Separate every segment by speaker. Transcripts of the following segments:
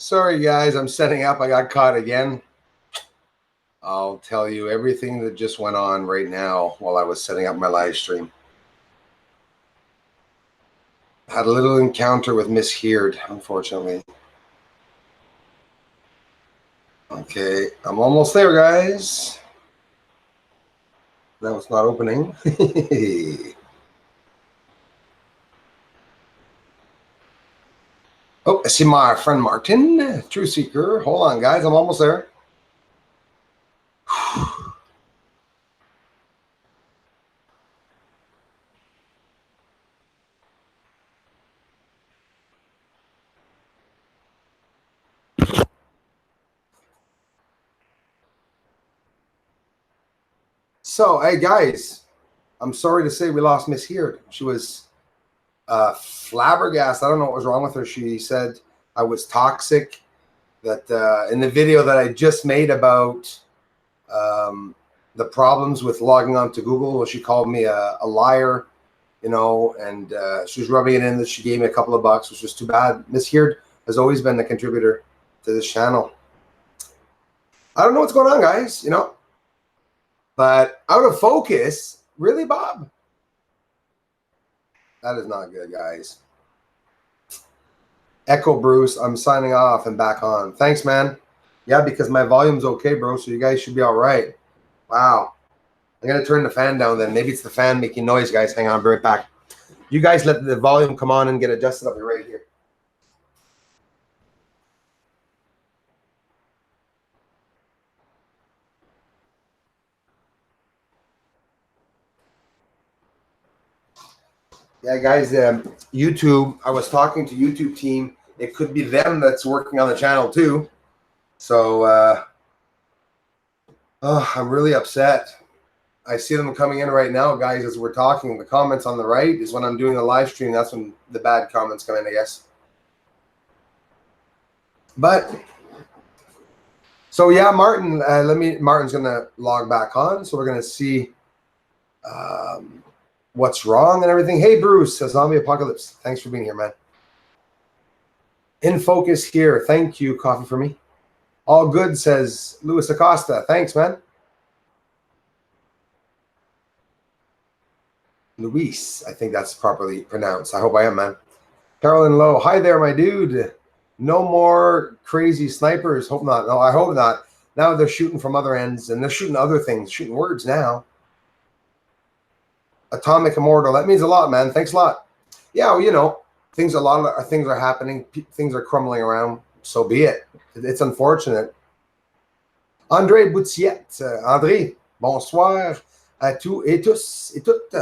Speaker 1: Sorry, guys, I'm setting up. I got caught again. I'll tell you everything that just went on right now while I was setting up my live stream. Had a little encounter with Miss Heard, unfortunately. Okay, I'm almost there, guys. Now it's not opening. Oh, I see my friend Martin, True Seeker. Hold on, guys. I'm almost there. So, hey, guys, I'm sorry to say we lost Miss Heard. She was flabbergasted. I don't know what was wrong with her. She said I was toxic. That in the video that I just made about the problems with logging on to Google, well, she called me a liar, you know, and she was rubbing it in that she gave me a couple of bucks, which was too bad. Miss Heard has always been the contributor to this channel. I don't know what's going on, guys, you know, but out of focus, really, Bob? That is not good, guys. Echo Bruce, I'm signing off and back on. Thanks, man. Yeah, because my volume's okay, bro, so you guys should be all right. Wow. I'm going to turn the fan down then. Maybe it's the fan making noise, guys. Hang on, I'll be right back. You guys let the volume come on and get adjusted. I'll be right here. Yeah, guys, YouTube, I was talking to YouTube team. It could be them that's working on the channel too. So I'm really upset. I see them coming in right now, guys, as we're talking. The comments on the right is when I'm doing a live stream. That's when the bad comments come in, I guess. But, so yeah, Martin, Martin's going to log back on. So we're going to see what's wrong and everything. Hey, Bruce, Zombie Apocalypse. Thanks for being here, man. In focus here. Thank you, Coffee for Me. All good, says Luis Acosta. Thanks, man. Luis, I think that's properly pronounced. I hope I am, man. Carolyn Lowe. Hi there, my dude. No more crazy snipers. Hope not. No, I hope not. Now they're shooting from other ends, and they're shooting other things, shooting words now. Atomic Immortal. That means a lot, man. Thanks a lot. Yeah, well, you know, a lot of things are happening. Things are crumbling around. So be it. It's unfortunate. André Boutiette. André, bonsoir à tous et tous et toutes.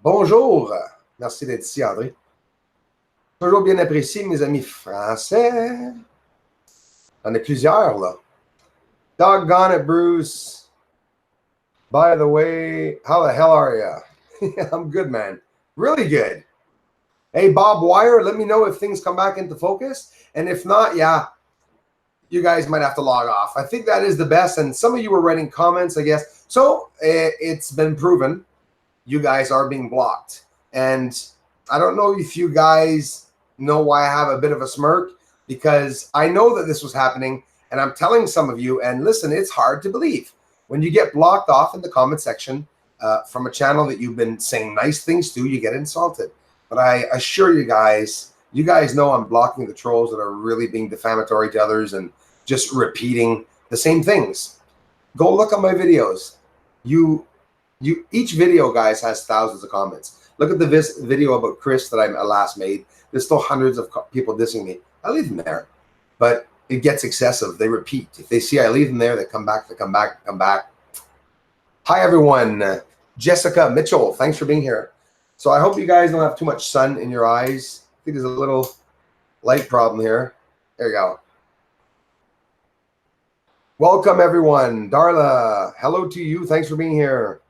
Speaker 1: Bonjour. Merci d'être ici, André. Toujours bien apprécié, mes amis français. J'en ai plusieurs, là. Doggone it, Bruce. By the way, how the hell are you? I'm good, man. Really good. Hey, Bob Wire, let me know if things come back into focus. And if not, yeah, you guys might have to log off. I think that is the best. And some of you were writing comments, I guess. So it's been proven you guys are being blocked. And I don't know if you guys know why I have a bit of a smirk, because I know that this was happening. And I'm telling some of you, and listen, it's hard to believe. When you get blocked off in the comment section from a channel that you've been saying nice things to, you get insulted. But I assure you guys know I'm blocking the trolls that are really being defamatory to others and just repeating the same things. Go look at my videos. Each video, guys, has thousands of comments. Look at the video about Chris that I last made. There's still hundreds of people dissing me. I leave them there, but it gets excessive. They repeat. If they see I leave them there, they come back, they come back, come back. Hi, everyone. Jessica Mitchell, thanks for being here. So I hope you guys don't have too much sun in your eyes. I think there's a little light problem here. There you go. Welcome, everyone. Darla, hello to you. Thanks for being here.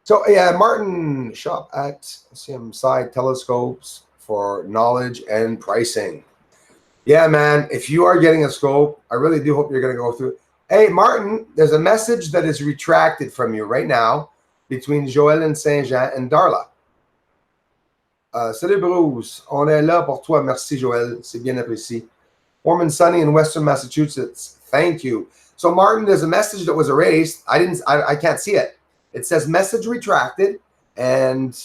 Speaker 1: So, yeah, Martin, shop at CMSI Telescopes for knowledge and pricing. Yeah, man, if you are getting a scope, I really do hope you're going to go through it. Hey, Martin, there's a message that is retracted from you right now between Joël and Saint-Jean and Darla. Salut Bruce, on est là pour toi. Merci Joël, c'est bien apprécié. Warm and sunny in Western Massachusetts. Thank you. So Martin, there's a message that was erased. I can't see it. It says message retracted, and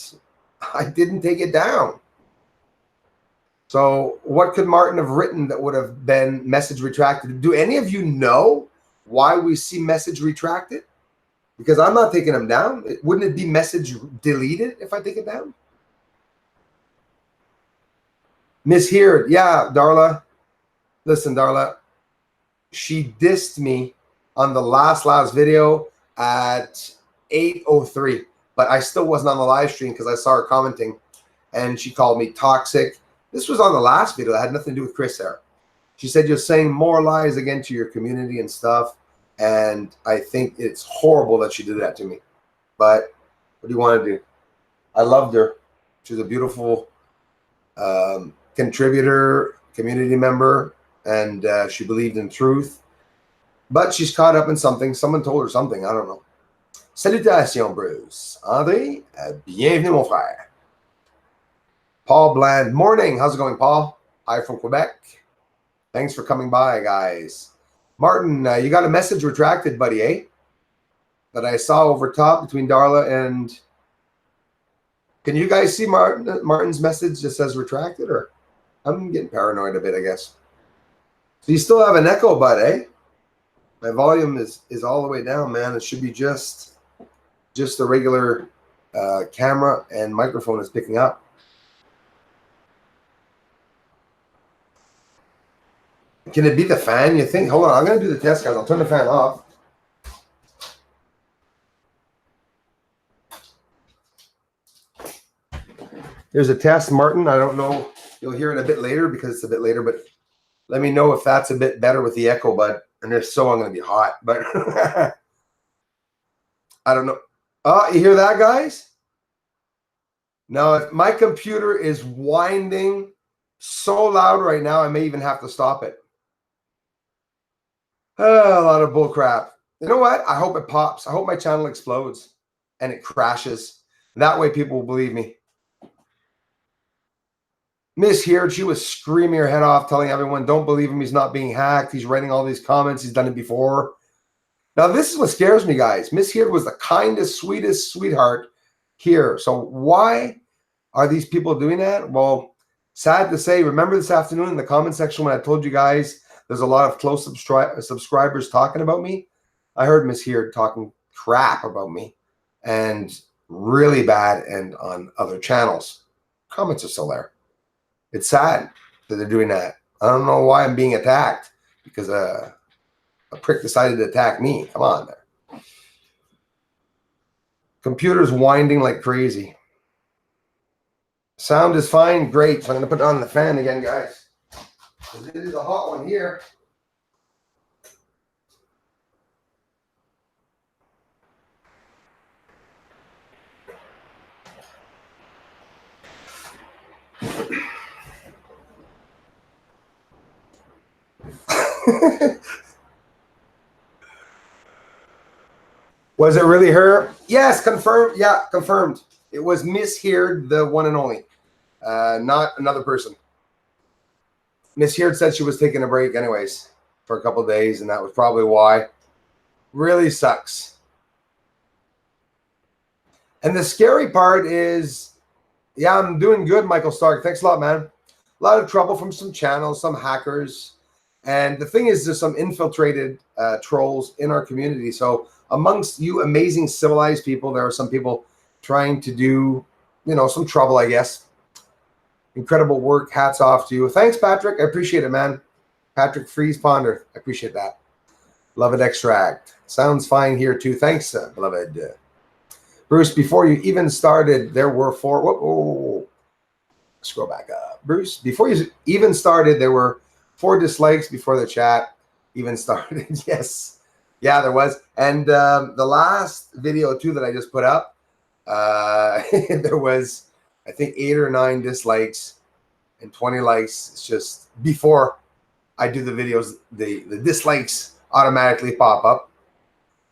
Speaker 1: I didn't take it down. So what could Martin have written that would have been message retracted? Do any of you know why we see message retracted? Because I'm not taking them down. Wouldn't it be message deleted if I take it down? Misheard. Yeah, Darla. Listen, Darla. She dissed me on the last video at 8:03, but I still wasn't on the live stream because I saw her commenting, and she called me toxic. This was on the last video. That had nothing to do with Chris there. She said you're saying more lies again to your community and stuff, and I think it's horrible that she did that to me. But what do you want to do? I loved her. She's a beautiful contributor, community member, and she believed in truth. But she's caught up in something. Someone told her something. I don't know. Salutations, Bruce. André, bienvenue, mon frère. Paul Bland. Morning. How's it going, Paul? Hi from Quebec. Thanks for coming by, guys. Martin, you got a message retracted, buddy, eh? That I saw over top between Darla and... Can you guys see Martin's message that says retracted? Or I'm getting paranoid a bit, I guess. So you still have an echo, bud, eh? My volume is all the way down, man. It should be just the regular camera and microphone is picking up. Can it be the fan, you think? Hold on, I'm going to do the test, guys. I'll turn the fan off. There's a test, Martin. I don't know. You'll hear it a bit later because it's a bit later, but let me know if that's a bit better with the echo, bud. And if so, I'm going to be hot. But I don't know. Oh, you hear that, guys? Now, if my computer is winding so loud right now, I may even have to stop it. A lot of bull crap. You know what? I hope it pops. I hope my channel explodes and it crashes. That way people will believe me. Miss here, she was screaming her head off, telling everyone, don't believe him. He's not being hacked. He's writing all these comments. He's done it before. Now, this is what scares me, guys. Miss here was the kindest, sweetest sweetheart here. So why are these people doing that? Well, sad to say, remember this afternoon in the comment section when I told you guys there's a lot of close subscribers talking about me? I heard Miss here talking crap about me and really bad and on other channels. Comments are still there. It's sad that they're doing that. I don't know why I'm being attacked because a prick decided to attack me. Come on there. Computer's winding like crazy. Sound is fine. Great. So I'm going to put on the fan again, guys. It is a hot one here. Was it really her? Yes, confirmed. Yeah, confirmed. It was Miss Heard, the one and only, not another person. Miss Heard said she was taking a break anyways for a couple of days, and that was probably why. Really sucks. And the scary part is, yeah, I'm doing good, Michael Stark. Thanks a lot, man. A lot of trouble from some channels, some hackers. And the thing is, there's some infiltrated trolls in our community. So amongst you amazing civilized people, there are some people trying to do, you know, some trouble, I guess. Incredible work. Hats off to you. Thanks, Patrick. I appreciate it, man. Patrick Freeze Ponder. I appreciate that. Beloved Extract. Sounds fine here, too. Thanks, beloved. Bruce, before you even started, there were 4. Whoa. Scroll back up. Bruce, before you even started, there were 4 dislikes before the chat even started. Yes. Yeah, there was. And the last video, too, that I just put up, there was, I think, 8 or 9 dislikes and 20 likes. It's just before I do the videos, the dislikes automatically pop up.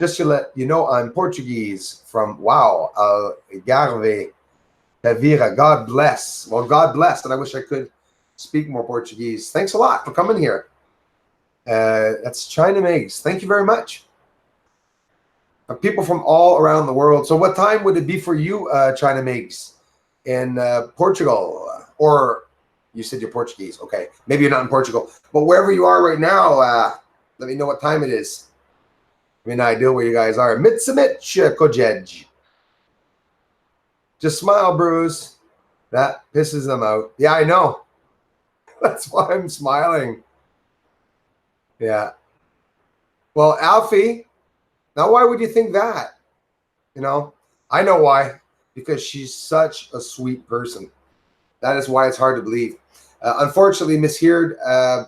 Speaker 1: Just to let you know, I'm Portuguese from, wow, Algarve, Tavira. God bless. Well, God bless. And I wish I could speak more Portuguese. Thanks a lot for coming here. That's China Migs. Thank you very much. People from all around the world. So what time would it be for you, China Migs, in Portugal? Or you said you're Portuguese. Okay. Maybe you're not in Portugal. But wherever you are right now, let me know what time it is. I mean, I know where you guys are. Mitsamich Kojej. Just smile, Bruce. That pisses them out. Yeah, I know. That's why I'm smiling. Yeah. Well, Alfie, now why would you think that? You know, I know why. Because she's such a sweet person. That is why it's hard to believe. Unfortunately, Miss Heard, I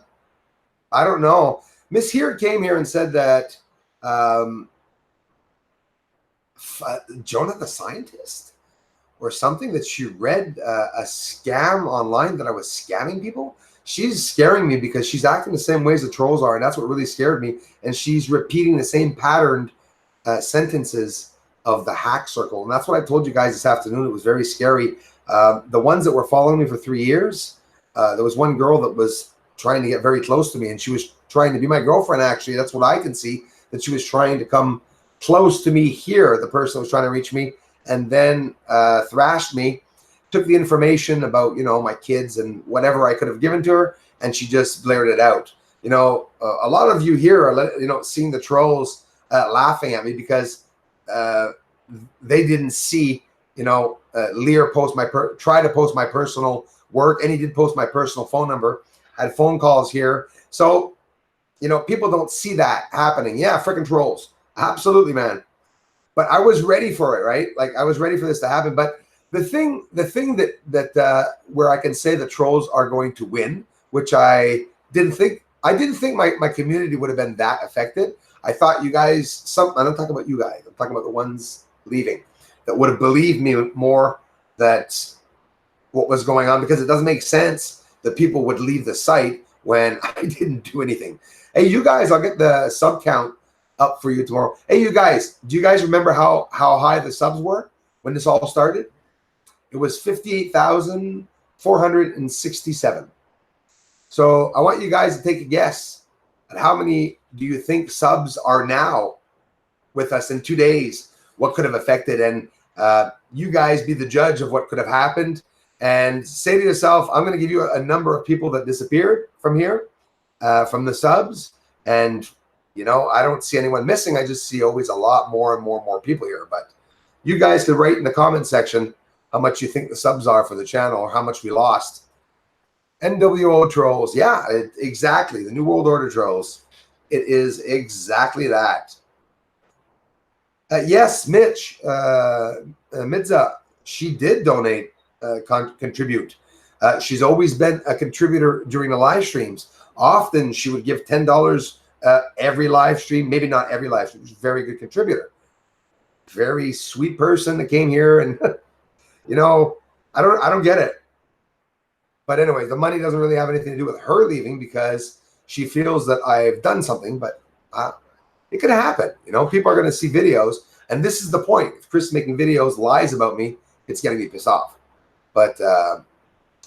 Speaker 1: don't know. Miss Heard came here and said that Jonah the Scientist or something, that she read a scam online that I was scamming people. She's scaring me because she's acting the same ways the trolls are, and that's what really scared me. And she's repeating the same patterned sentences of the hack circle. And that's what I told you guys this afternoon. It was very scary. The ones that were following me for 3 years, there was one girl that was trying to get very close to me, and she was trying to be my girlfriend, actually. That's what I can see, that she was trying to come close to me here, the person that was trying to reach me, and then thrashed me, took the information about, you know, my kids and whatever I could have given to her, and she just blared it out. You know, a lot of you here are, you know, seeing the trolls laughing at me because they didn't see, you know, Lear post try to post my personal work, and he did post my personal phone number. Had phone calls here, so you know, people don't see that happening. Yeah, freaking trolls, absolutely, man. But I was ready for it, right? Like I was ready for this to happen. But the thing that where I can say the trolls are going to win, which I didn't think my community would have been that affected. I thought you guys, I'm not talking about you guys, I'm talking about the ones leaving, that would have believed me more that what was going on, because it doesn't make sense that people would leave the site when I didn't do anything. Hey, you guys, I'll get the sub count up for you tomorrow. Hey, you guys, do you guys remember how high the subs were when this all started? It was 58,467. So I want you guys to take a guess at how many do you think subs are now with us in 2 days? What could have affected? And you guys be the judge of what could have happened. And say to yourself, I'm going to give you a number of people that disappeared from here, from the subs. And, you know, I don't see anyone missing. I just see always a lot more and more people here. But you guys could write in the comment section how much you think the subs are for the channel, or how much we lost. NWO trolls. Yeah, exactly. The New World Order trolls. It is exactly that. Yes, Mitch, Midza, she did donate, contribute. She's always been a contributor during the live streams. Often she would give $10 every live stream, maybe not every live stream. She's a very good contributor. Very sweet person that came here, and you know, I don't get it. But anyway, the money doesn't really have anything to do with her leaving, because she feels that I've done something, but it could happen. You know, people are going to see videos, and this is the point. If Chris is making videos, lies about me, it's going to be pissed off. But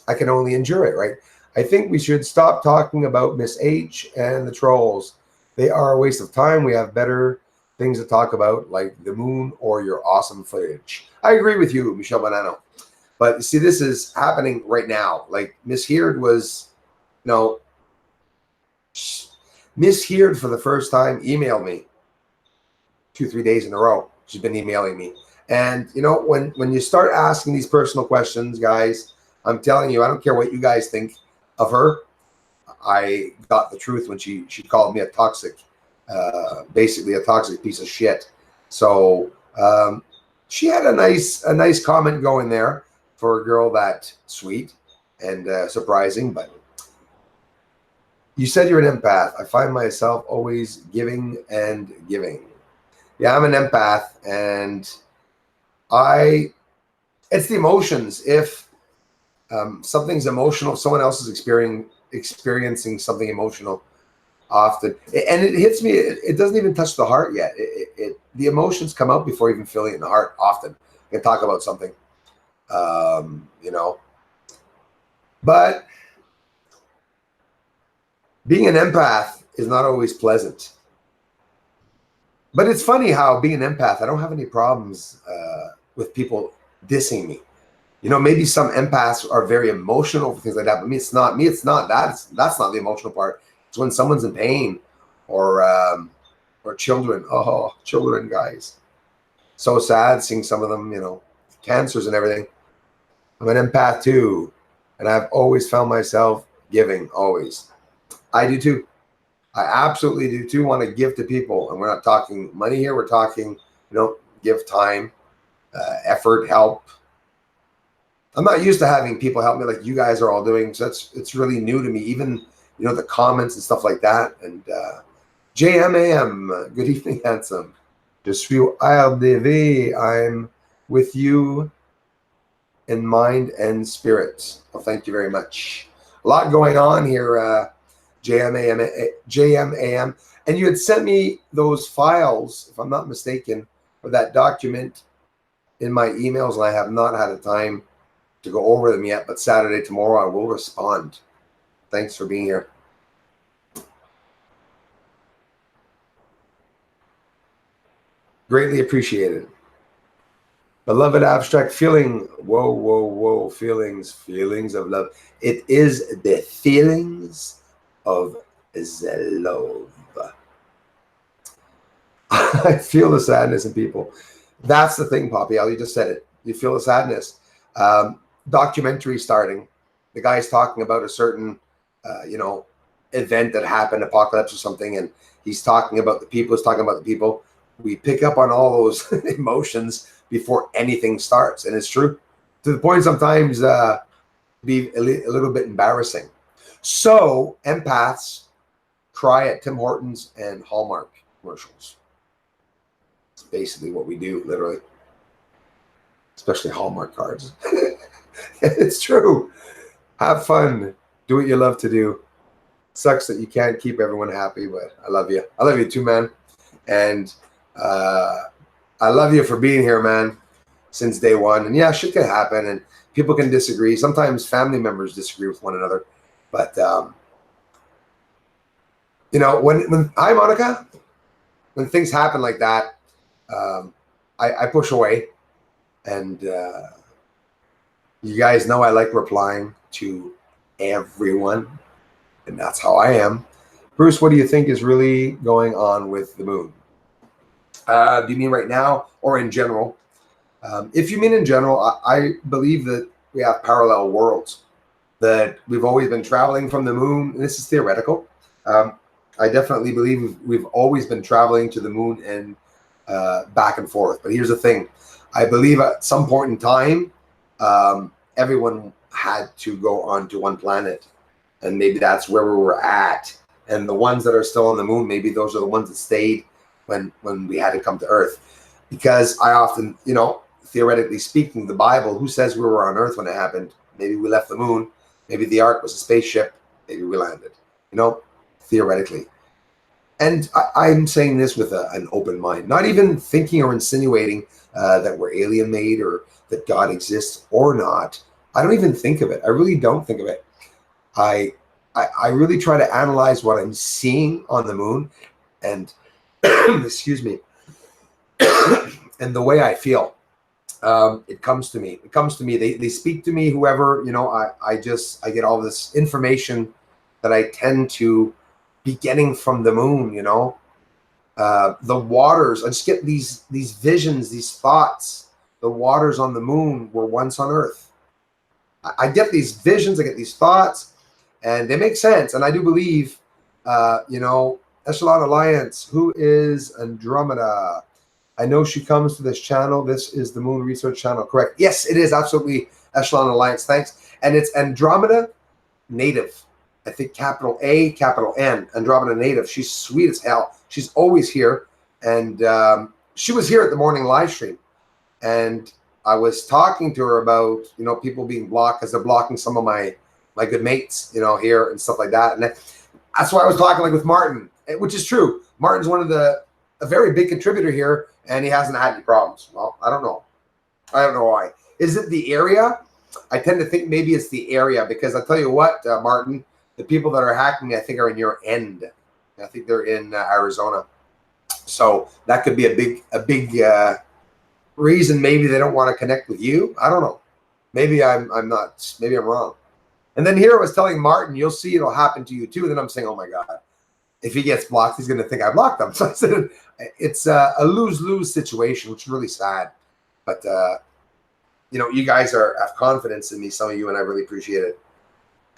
Speaker 1: I can only endure it, right? I think we should stop talking about Miss H and the trolls. They are a waste of time. We have better things to talk about, like the moon or your awesome footage. I agree with you, Michelle Bonanno. But see, this is happening right now. Like Miss Heard was, you know, Miss Heard for the first time emailed me 2-3 days in a row. She's been emailing me. And, you know, when you start asking these personal questions, guys, I'm telling you, I don't care what you guys think of her. I got the truth when she called me a toxic, basically a toxic piece of shit. So she had a nice comment going there for a girl that sweet and surprising. But you said you're an empath. I find myself always giving and giving. Yeah, I'm an empath, and it's the emotions. If something's emotional, someone else is experiencing something emotional often, and it hits me, it doesn't even touch the heart yet. The emotions come out before even feeling it in the heart often. I can talk about something, you know, but being an empath is not always pleasant. But it's funny how, being an empath, I don't have any problems with people dissing me. You know, maybe some empaths are very emotional for things like that, but me, it's not. Me, it's not. That's not the emotional part. It's when someone's in pain, or children. Oh, children, guys. So sad seeing some of them, you know, cancers and everything. I'm an empath too, and I've always found myself giving, always. I do too. I absolutely do too want to give to people. And we're not talking money here. We're talking, you know, give time, effort, help. I'm not used to having people help me like you guys are all doing. So it's really new to me, even, you know, the comments and stuff like that. And JMAM, good evening, handsome. Je suis RDV. I'm with you in mind and spirit. Well, thank you very much. A lot going on here, JMAM. And you had sent me those files, if I'm not mistaken, for that document in my emails, and I have not had a time to go over them yet, but Saturday, tomorrow, I will respond. Thanks for being here. Greatly appreciated. Beloved abstract feeling. Whoa, whoa, whoa. Feelings of love. It is the feelings of the love. I feel the sadness in people. That's the thing, Poppy. You just said it. You feel the sadness. Documentary starting. The guy's talking about a certain, you know, event that happened, apocalypse or something, and he's talking about the people. He's talking about the people. We pick up on all those emotions before anything starts, and it's true, to the point sometimes be a little bit embarrassing. So empaths cry at Tim Hortons and Hallmark commercials. It's basically what we do, literally, especially Hallmark cards. It's true. Have fun. Do what you love to do. Sucks that you can't keep everyone happy, but I love you. I love you too, man. And I love you for being here, man, since day one. And yeah, shit can happen, and people can disagree. Sometimes family members disagree with one another. But, you know, hi, Monica. When things happen like that, I push away. And you guys know I like replying to everyone. And that's how I am. Bruce, what do you think is really going on with the moon? Do you mean right now or in general? If you mean in general, I believe that we have parallel worlds, that we've always been traveling from the moon. This is theoretical. I definitely believe we've always been traveling to the moon and back and forth. But here's the thing. I believe at some point in time, everyone had to go onto one planet. And maybe that's where we were at. And the ones that are still on the moon, maybe those are the ones that stayed when we had to come to Earth. Because I often, you know, theoretically speaking, the Bible, who says we were on Earth when it happened? Maybe we left the moon. Maybe the Ark was a spaceship. Maybe we landed, you know, theoretically. And I'm saying this with an open mind, not even thinking or insinuating that we're alien made or that God exists or not. I don't even think of it. I really don't think of it. I really try to analyze what I'm seeing on the moon and excuse me, and the way I feel. It comes to me. It comes to me. They speak to me, whoever, you know, I get all this information that I tend to be getting from the moon, you know. The waters, I just get these visions, these thoughts. The waters on the moon were once on Earth. I get these visions, I get these thoughts, and they make sense. And I do believe, you know, Echelon Alliance, who is Andromeda? I know she comes to this channel. This is the Moon Research Channel, correct? Yes, it is absolutely Echelon Alliance. Thanks. And it's Andromeda Native. I think capital A, capital N, Andromeda Native. She's sweet as hell. She's always here. And she was here at the morning live stream. And I was talking to her about, you know, people being blocked because they're blocking some of my good mates, you know, here and stuff like that. And that's why I was talking like with Martin, which is true. Martin's a very big contributor here, and he hasn't had any problems. Well, I don't know. I don't know why. Is it the area? I tend to think maybe it's the area, because I'll tell you what, Martin, the people that are hacking me, I think, are in your end. I think they're in Arizona. So that could be a big reason. Maybe they don't want to connect with you. I don't know. Maybe I'm not. Maybe I'm wrong. And then here I was telling Martin, you'll see it'll happen to you too. And then I'm saying, oh my God, if he gets blocked, he's going to think I blocked him. So I said, it's a lose-lose situation, which is really sad. But, you guys have confidence in me, some of you, and I really appreciate it.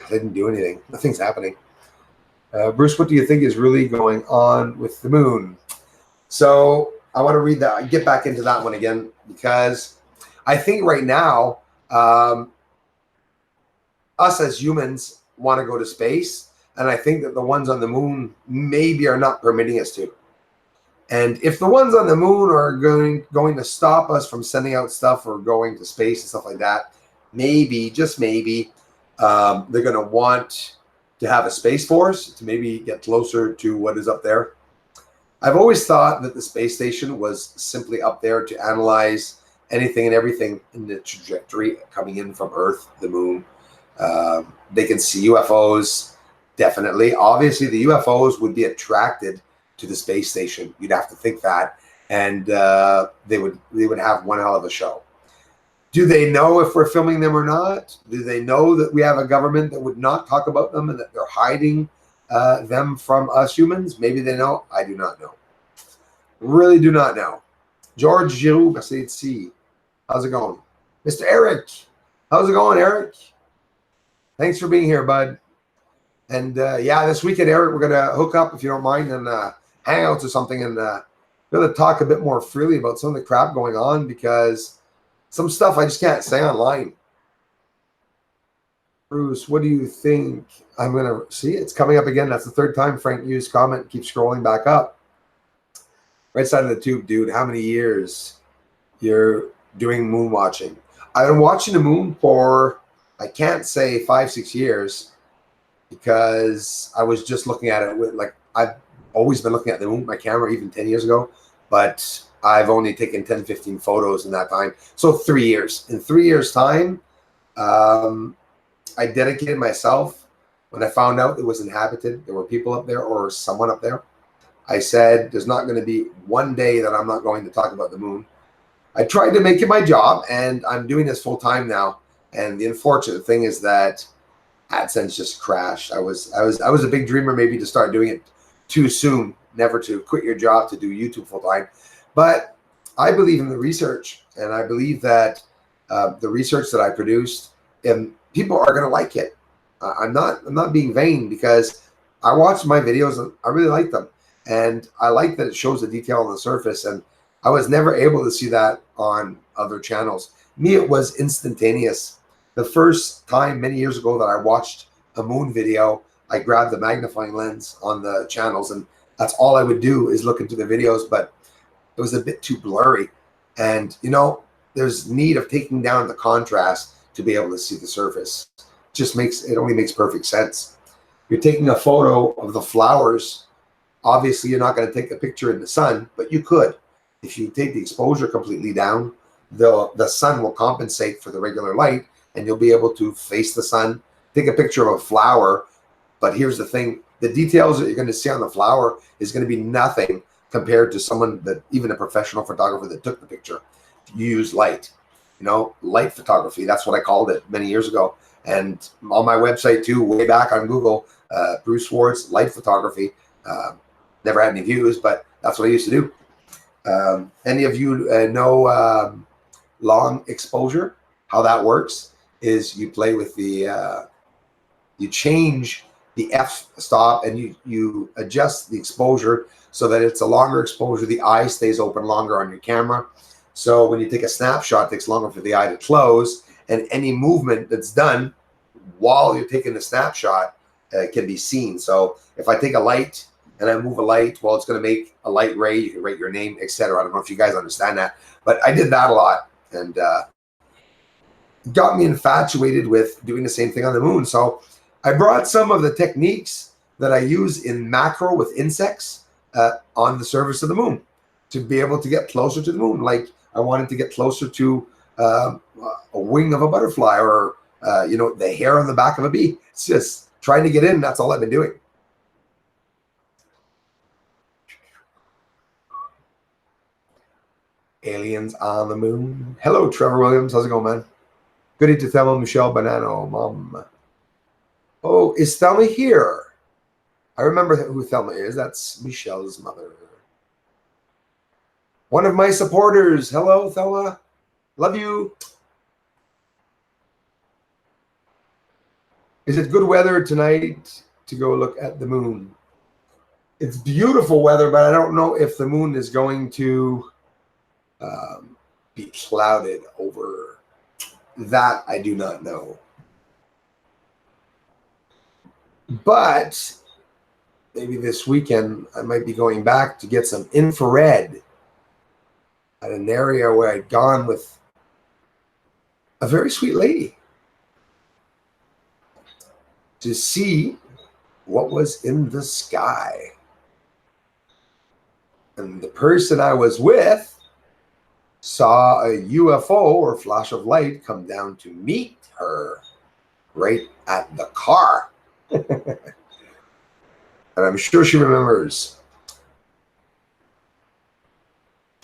Speaker 1: I didn't do anything. Nothing's happening. Bruce, what do you think is really going on with the moon? So I want to read that, get back into that one again, because I think right now, us as humans want to go to space. And I think that the ones on the moon maybe are not permitting us to. And if the ones on the moon are going to stop us from sending out stuff or going to space and stuff like that, maybe, just maybe, they're going to want to have a space force to maybe get closer to what is up there. I've always thought that the space station was simply up there to analyze anything and everything in the trajectory coming in from Earth, the moon. They can see UFOs, definitely. Obviously, the UFOs would be attracted to the space station. You'd have to think that, and they would have one hell of a show. Do they know if we're filming them or not? Do they know that we have a government that would not talk about them and that they're hiding them from us humans? Maybe they know. I do not know. Really do not know. George Giroux, e.t.c. How's it going? Mr. Eric, how's it going, Eric? Thanks for being here, bud. And yeah, this weekend, Eric, we're gonna hook up if you don't mind and hangouts or something, and really talk a bit more freely about some of the crap going on, because some stuff I just can't say online. Bruce, what do you think? I'm gonna see it's coming up again. That's the third time Frank used comment. Keep scrolling back up. Right side of the tube, dude. How many years you're doing moon watching? I've been watching the moon for, I can't say 5-6 years, because I was just looking at it with, like, I've always been looking at the moon with my camera even 10 years ago, but I've only taken 10-15 photos in that time. So 3 years. In 3 years time, I dedicated myself. When I found out it was inhabited, there were people up there or someone up there, I said, there's not going to be one day that I'm not going to talk about the moon. I tried to make it my job, and I'm doing this full time now. And the unfortunate thing is that AdSense just crashed. I was a big dreamer, maybe, to start doing it too soon, never to quit your job to do YouTube full time. But I believe in the research, and I believe that the research that I produced, and people are going to like it. I'm not being vain, because I watched my videos and I really like them, and I like that it shows the detail on the surface. And I was never able to see that on other channels. Me, it was instantaneous. The first time many years ago that I watched a moon video, I grabbed the magnifying lens on the channels, and that's all I would do is look into the videos, but it was a bit too blurry. And, there's need of taking down the contrast to be able to see the surface. It only makes perfect sense. You're taking a photo of the flowers. Obviously, you're not going to take a picture in the sun, but you could. If you take the exposure completely down, the sun will compensate for the regular light, and you'll be able to face the sun, take a picture of a flower. But here's the thing, the details that you're going to see on the flower is going to be nothing compared to someone that, even a professional photographer that took the picture. You use light, light photography. That's what I called it many years ago. And on my website too, way back on Google, Bruce Swartz, light photography. Never had any views, but that's what I used to do. Any of you know long exposure? How that works is you play with the, you change the f-stop, and you adjust the exposure so that it's a longer exposure. The eye stays open longer on your camera. So when you take a snapshot, it takes longer for the eye to close, and any movement that's done while you're taking the snapshot can be seen. So if I take a light and I move a light, well, it's going to make a light ray. You can write your name, etc. I don't know if you guys understand that, but I did that a lot, and got me infatuated with doing the same thing on the moon. So I brought some of the techniques that I use in macro with insects on the surface of the moon to be able to get closer to the moon. Like, I wanted to get closer to a wing of a butterfly, or the hair on the back of a bee. It's just trying to get in. That's all I've been doing. Aliens on the moon. Hello, Trevor Williams. How's it going, man? Goodie to Thelma, Michelle, Banano, Mom. Oh, is Thelma here? I remember who Thelma is. That's Michelle's mother. One of my supporters. Hello, Thelma. Love you. Is it good weather tonight to go look at the moon? It's beautiful weather, but I don't know if the moon is going to be clouded over. That I do not know. But maybe this weekend I might be going back to get some infrared at an area where I'd gone with a very sweet lady to see what was in the sky. And the person I was with saw a UFO or flash of light come down to meet her right at the car. And I'm sure she remembers.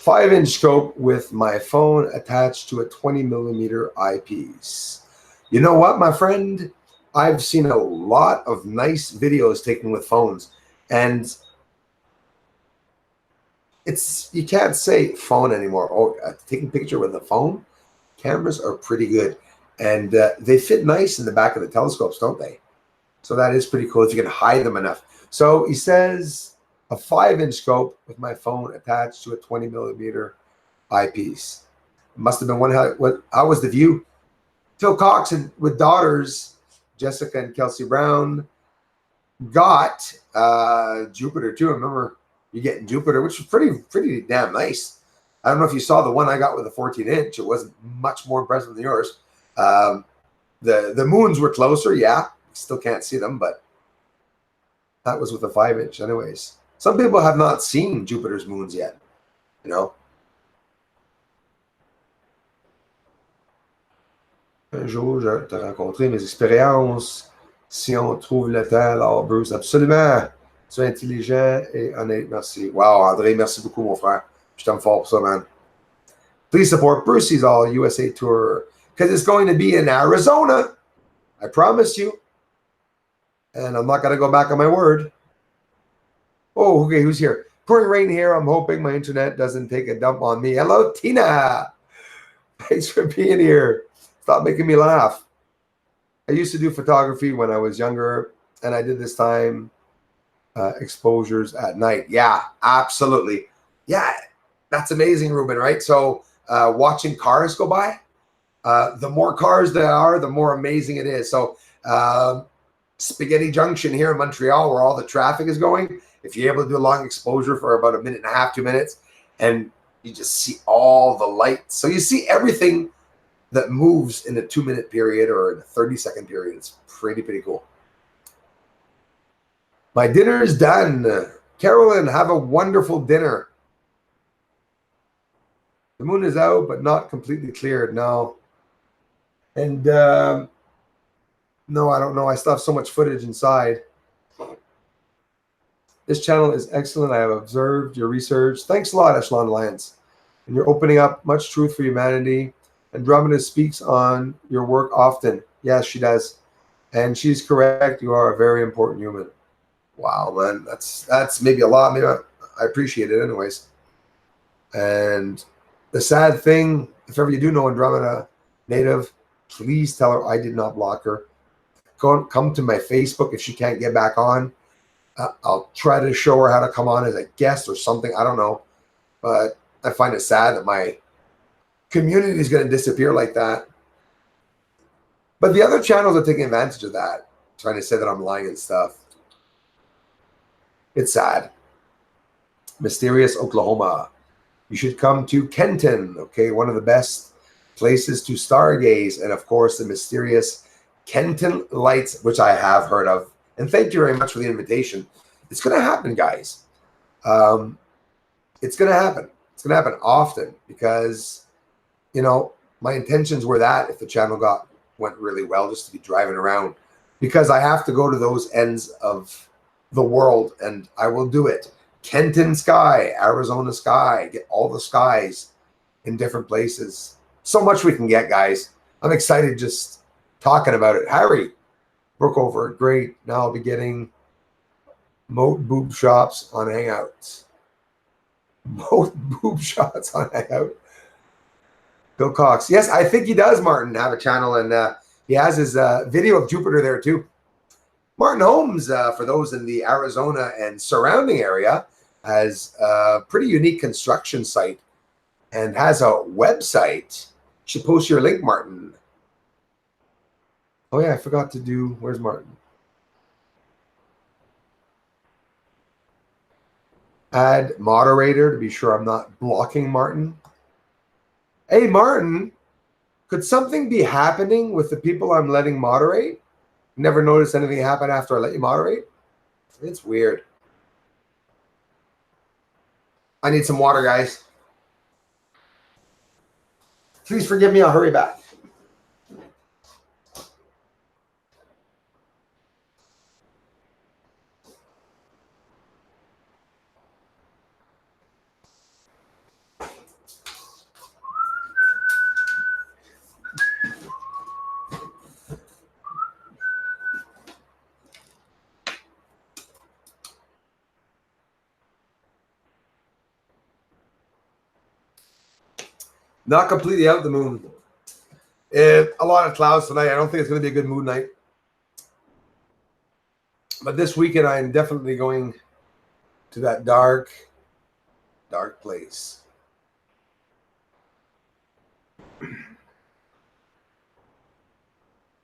Speaker 1: 5-inch scope with my phone attached to a 20mm eyepiece. You know what, my friend? I've seen a lot of nice videos taken with phones, and you can't say phone anymore. Oh, taking a picture with a phone, cameras are pretty good, and they fit nice in the back of the telescopes, don't they? So that is pretty cool if you can hide them enough. So he says a 5-inch scope with my phone attached to a 20mm eyepiece. Must have been one. How was the view? Phil Cox and with daughters, Jessica and Kelsey Brown, got Jupiter too. I remember you getting Jupiter, which was pretty damn nice. I don't know if you saw the one I got with a 14-inch. It wasn't much more impressive than yours. The moons were closer, yeah. Still can't see them, but that was with a 5-inch. Anyways, some people have not seen Jupiter's moons yet, you know. Un jour, je te rencontrer mes expériences. Si on trouve le temps, alors Bruce, absolument. Tu es intelligent et honnête. Merci. Wow, André, merci beaucoup, mon frère. Je t'aime fort pour ça, man. Please support Brucey's All USA Tour because it's going to be in Arizona. I promise you. And I'm not going to go back on my word. Oh, okay, who's here? Pouring rain here. I'm hoping my internet doesn't take a dump on me. Hello, Tina. Thanks for being here. Stop making me laugh. I used to do photography when I was younger, and I did this time exposures at night. Yeah, absolutely. Yeah, that's amazing, Ruben, right? So watching cars go by, the more cars there are, the more amazing it is. So Spaghetti Junction here in Montreal, where all the traffic is going, if you're able to do a long exposure for about 1.5 minutes, 2 minutes, and you just see all the lights. So you see everything that moves in a 2-minute period or in a 30-second period. It's pretty cool. My dinner is done. Carolyn, have a wonderful dinner. The moon is out, but not completely cleared. No. And no, I don't know. I still have so much footage inside. This channel is excellent. I have observed your research. Thanks a lot, Echelon Alliance. And you're opening up much truth for humanity. Andromeda speaks on your work often. Yes, she does. And she's correct. You are a very important human. Wow, man. That's maybe a lot. Maybe I appreciate it anyways. And the sad thing, if ever you do know Andromeda native, please tell her I did not block her. Come to my Facebook if she can't get back on. I'll try to show her how to come on as a guest or something. I don't know. But I find it sad that my community is going to disappear like that. But the other channels are taking advantage of that, trying to say that I'm lying and stuff. It's sad. Mysterious Oklahoma. You should come to Kenton, okay? One of the best places to stargaze. And of course, the mysterious Kenton Lights, which I have heard of. And thank you very much for the invitation. It's going to happen, guys. It's going to happen. It's going to happen often because, you know, my intentions were that if the channel went really well, just to be driving around, because I have to go to those ends of the world, and I will do it. Kenton sky, Arizona sky, get all the skies, in different places. So much we can get, guys. I'm excited just talking about it. Harry, Brookover, great. Now I'll be getting Moat boob shots on Hangouts. Moat boob shots on Hangout. Bill Cox. Yes, I think he does, Martin, have a channel, and he has his video of Jupiter there too. Martin Holmes, for those in the Arizona and surrounding area, has a pretty unique construction site and has a website. You should post your link, Martin. Oh yeah, I forgot to do, where's Martin? Add moderator to be sure I'm not blocking Martin. Hey, Martin, could something be happening with the people I'm letting moderate? Never noticed anything happen after I let you moderate? It's weird. I need some water, guys. Please forgive me, I'll hurry back. Not completely out of the moon. A lot of clouds tonight. I don't think it's going to be a good mood night. But this weekend, I'm definitely going to that dark place.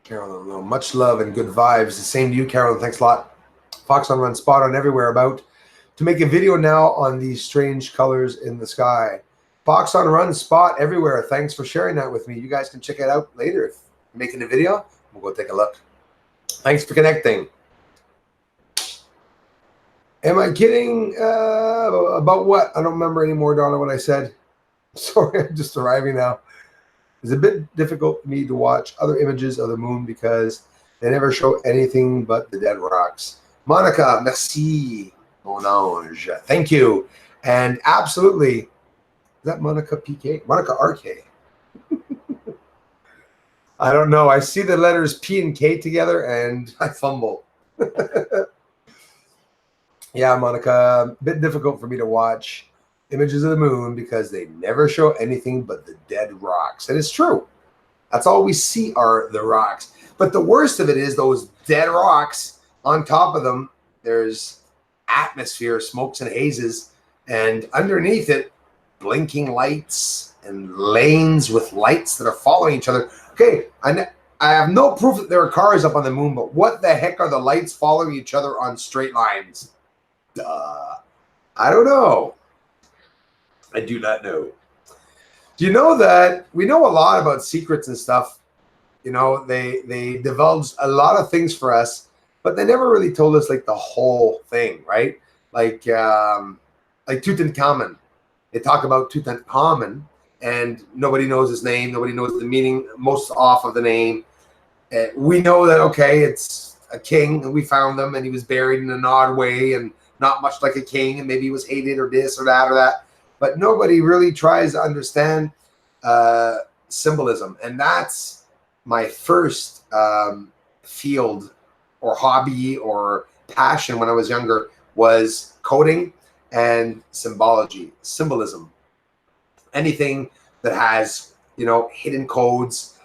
Speaker 1: Carolyn, no, much love and good vibes. The same to you, Carolyn. Thanks a lot. Fox on Run, spot on everywhere. About to make a video now on these strange colors in the sky. Fox on Run, spot everywhere. Thanks for sharing that with me. You guys can check it out later. If you're making a video, we'll go take a look. Thanks for connecting. Am I kidding? About what? I don't remember anymore, darling, what I said. Sorry, I'm just arriving now. It's a bit difficult for me to watch other images of the moon because they never show anything but the dead rocks. Monica, merci, mon ange. Thank you. And absolutely, is that Monica PK? Monica RK. I don't know. I see the letters P and K together and I fumble. Yeah, Monica, a bit difficult for me to watch images of the moon because they never show anything but the dead rocks. And it's true. That's all we see are the rocks. But the worst of it is those dead rocks. On top of them, there's atmosphere, smokes and hazes. And underneath it, blinking lights and lanes with lights that are following each other. Okay, I have no proof that there are cars up on the moon, but what the heck are the lights following each other on straight lines? I don't know. I do not know. Do you know that we know a lot about secrets and stuff? You know, they divulged a lot of things for us, but they never really told us like the whole thing, right? Like Tutankhamun. They talk about Tutankhamun, and nobody knows his name. Nobody knows the meaning, most off of the name. We know that, okay, it's a king, and we found him, and he was buried in an odd way, and not much like a king, and maybe he was hated or this or that or that. But nobody really tries to understand symbolism. And that's my first field or hobby or passion when I was younger, was coding and symbology, symbolism. Anything that has, you know, hidden codes,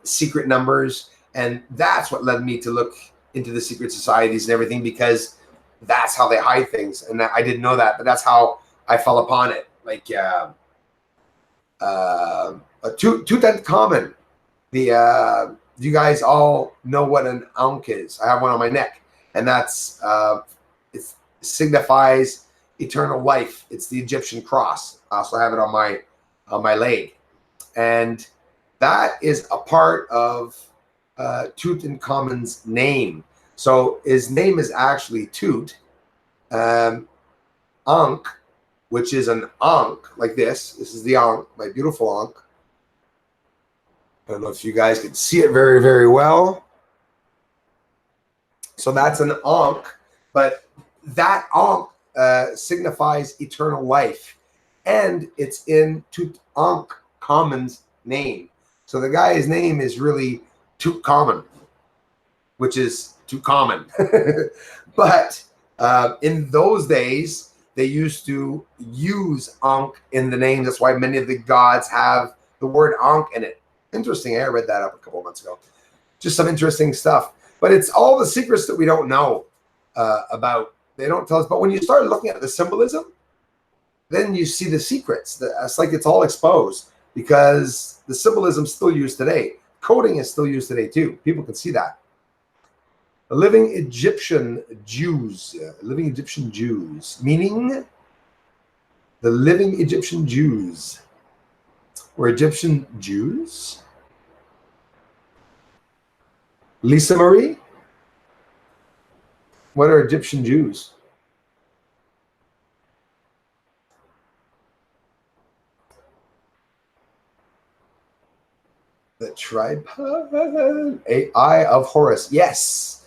Speaker 1: secret numbers. And that's what led me to look into the secret societies and everything, because that's how they hide things. And I didn't know that, but that's how I fell upon it. Like Tutankhamun. You guys all know what an ankh is. I have one on my neck, and that's it signifies eternal life. It's the Egyptian cross. I also have it on my leg, and that is a part of Tutankhamun's name. So his name is actually Tut, Ankh, which is an ankh like this. This is the ankh, my beautiful ankh. I don't know if you guys can see it very, very well. So that's an ankh, but that ankh signifies eternal life. and it's in Tutankhamun's name. So the guy's name is really Tutankhamun, which is too common. But in those days, they used to use Ankh in the name. That's why many of the gods have the word Ankh in it. Interesting. I read that up a couple of months ago. Just some interesting stuff. But it's all the secrets that we don't know about. They don't tell us. But when you start looking at the symbolism, then you see the secrets. It's like it's all exposed because the symbolism is still used today. Coding is still used today too. People can see that. The living Egyptian Jews, meaning the living Egyptian Jews were Egyptian Jews. Lisa Marie, what are Egyptian Jews? The tripod, Eye of Horus, yes,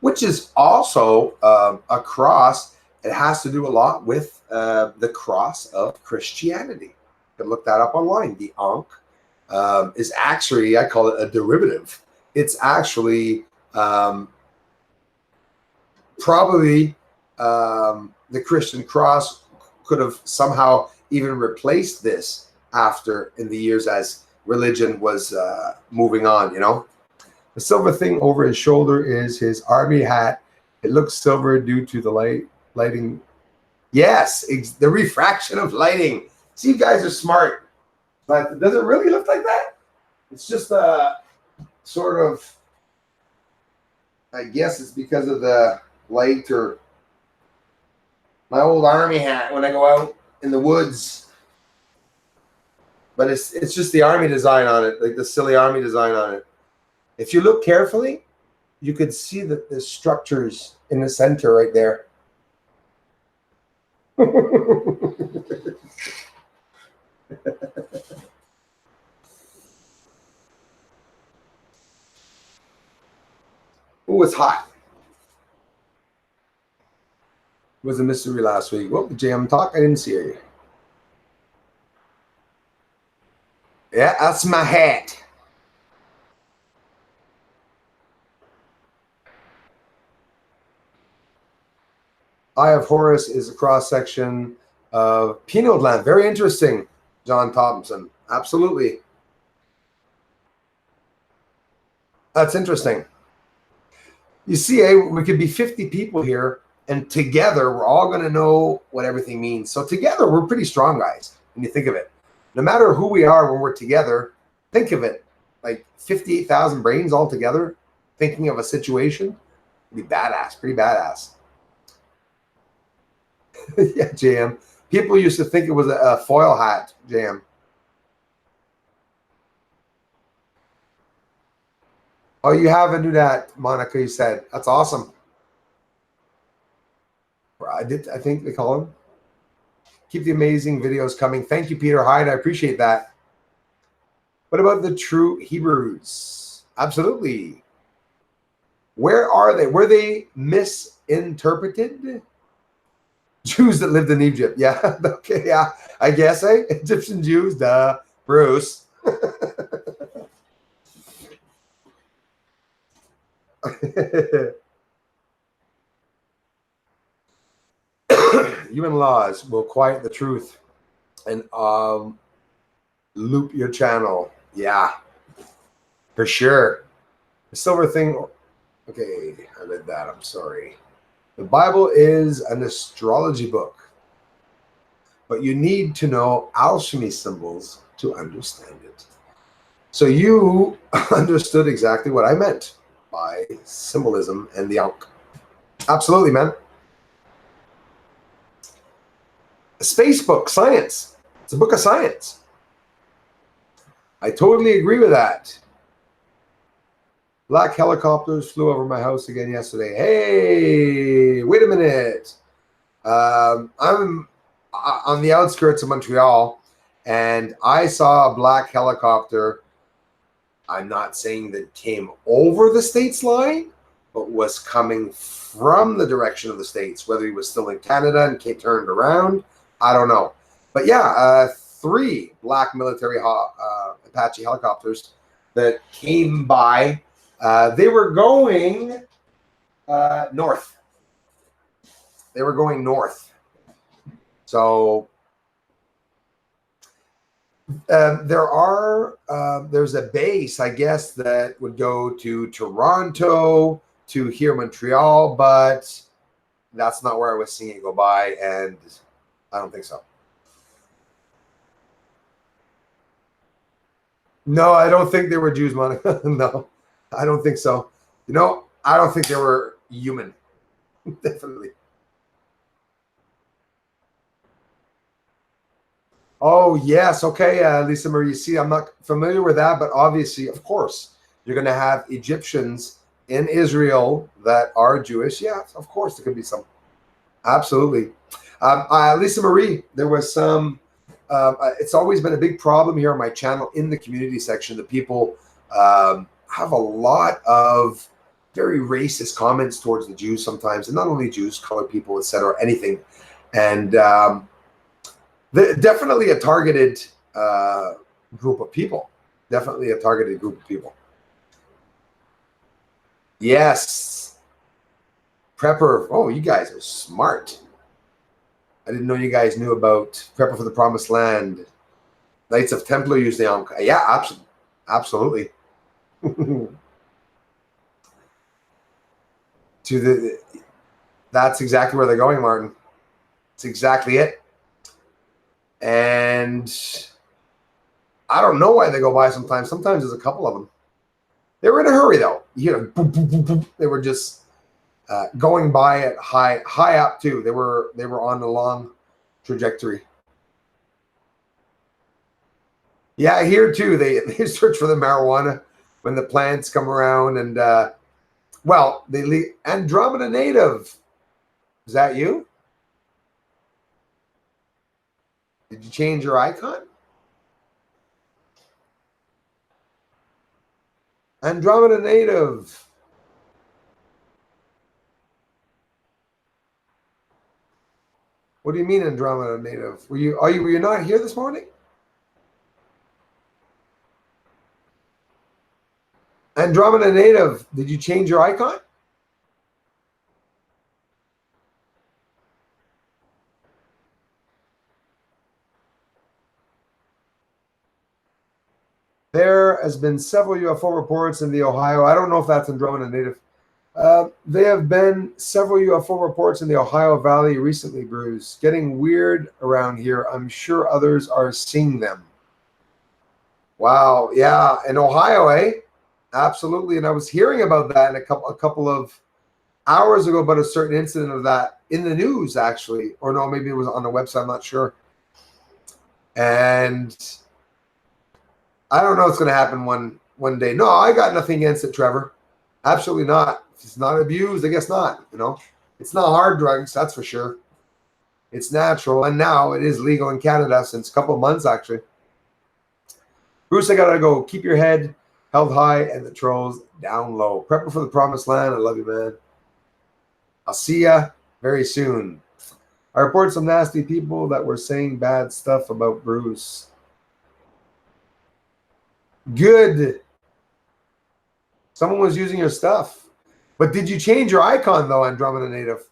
Speaker 1: which is also a cross. It has to do a lot with the cross of Christianity. You can look that up online. The Ankh is actually, I call it a derivative. It's actually probably the Christian cross could have somehow even replaced this after in the years as religion was moving on, you know. The silver thing over his shoulder is his army hat. It looks silver due to the lighting. Yes, the refraction of lighting. See, you guys are smart, but does it really look like that? It's just a sort of, I guess it's because of the light or my old army hat when I go out in the woods. But it's just the army design on it, like the silly army design on it. If you look carefully, you could see that the structures in the center right there. Ooh, it's hot. It was a mystery last week. What did JM talk? I didn't see you. Yeah, that's my hat. Eye of Horus is a cross-section of pineal gland. Very interesting, John Thompson. Absolutely. That's interesting. You see, we could be 50 people here, and together we're all going to know what everything means. So together we're pretty strong, guys, when you think of it. No matter who we are when we're together, think of it like 58,000 brains all together thinking of a situation. It'd be badass, pretty badass. Yeah, JM. People used to think it was a foil hat, JM. Oh, you haven't do that, Monica, you said. That's awesome. I think they call him. Keep the amazing videos coming. Thank you, Peter Hyde. I appreciate that. What about the true Hebrews? Absolutely. Where are they? Were they misinterpreted? Jews that lived in Egypt. Yeah. Okay. Yeah. I guess, eh? Egyptian Jews. Duh. Bruce. Human laws will quiet the truth and loop your channel. Yeah, for sure. The silver thing. Okay, I read that. I'm sorry. The Bible is an astrology book, but you need to know alchemy symbols to understand it. So you understood exactly what I meant by symbolism and the Ankh. Absolutely, man. A space book, science. It's a book of science. I totally agree with that. Black helicopters flew over my house again yesterday. Hey, wait a minute. I'm on the outskirts of Montreal, and I saw a black helicopter. I'm not saying that came over the States line, but was coming from the direction of the States, whether he was still in Canada and turned around. I don't know. But yeah, 3 black military Apache helicopters that came by. They were going north. They were going north. So there's a base, I guess, that would go to Toronto, to here, Montreal, but that's not where I was seeing it go by, and I don't think so. No, I don't think they were Jews, Monica. No, I don't think so. You know, I don't think they were human. Definitely. Oh, yes. Okay, Lisa Marie. See, I'm not familiar with that, but obviously, of course, you're going to have Egyptians in Israel that are Jewish. Yeah, of course, there could be some. Absolutely. Lisa Marie, there was some, it's always been a big problem here on my channel in the community section that people have a lot of very racist comments towards the Jews sometimes, and not only Jews, colored people, etc., anything. And definitely a targeted group of people. Definitely a targeted group of people. Yes. Prepper. Oh, you guys are smart. I didn't know you guys knew about Prepper for the Promised Land. Knights of Templar use the Ankh. Yeah, absolutely. That's exactly where they're going, Martin. That's exactly it. And I don't know why they go by sometimes. Sometimes there's a couple of them. They were in a hurry, though. You know, boom, boom, boom, boom. They were just going by at high up too. They were on a long trajectory. Yeah, here too. They search for the marijuana when the plants come around, and well, they leave. Andromeda Native. Is that you? Did you change your icon? Andromeda Native. What do you mean, Andromeda Native? Were you not here this morning? Andromeda Native, did you change your icon? There has been several UFO reports in the Ohio. I don't know if that's Andromeda Native. There have been several UFO reports in the Ohio Valley recently, Bruce. Getting weird around here. I'm sure others are seeing them. Wow. Yeah. In Ohio, eh? Absolutely. And I was hearing about that in a couple of hours ago about a certain incident of that in the news, actually. Or no, maybe it was on the website. I'm not sure. And I don't know what's going to happen one day. No, I got nothing against it, Trevor. Absolutely not. If it's not abused, I guess not. You know, it's not hard drugs, that's for sure. It's natural, and now it is legal in Canada since a couple of months, actually. Bruce, I gotta go. Keep your head held high and the trolls down low. Prepper for the Promised Land. I love you, man. I'll see ya very soon. I report some nasty people that were saying bad stuff about Bruce. Good. Someone was using your stuff. But did you change your icon, though, Andromeda Native?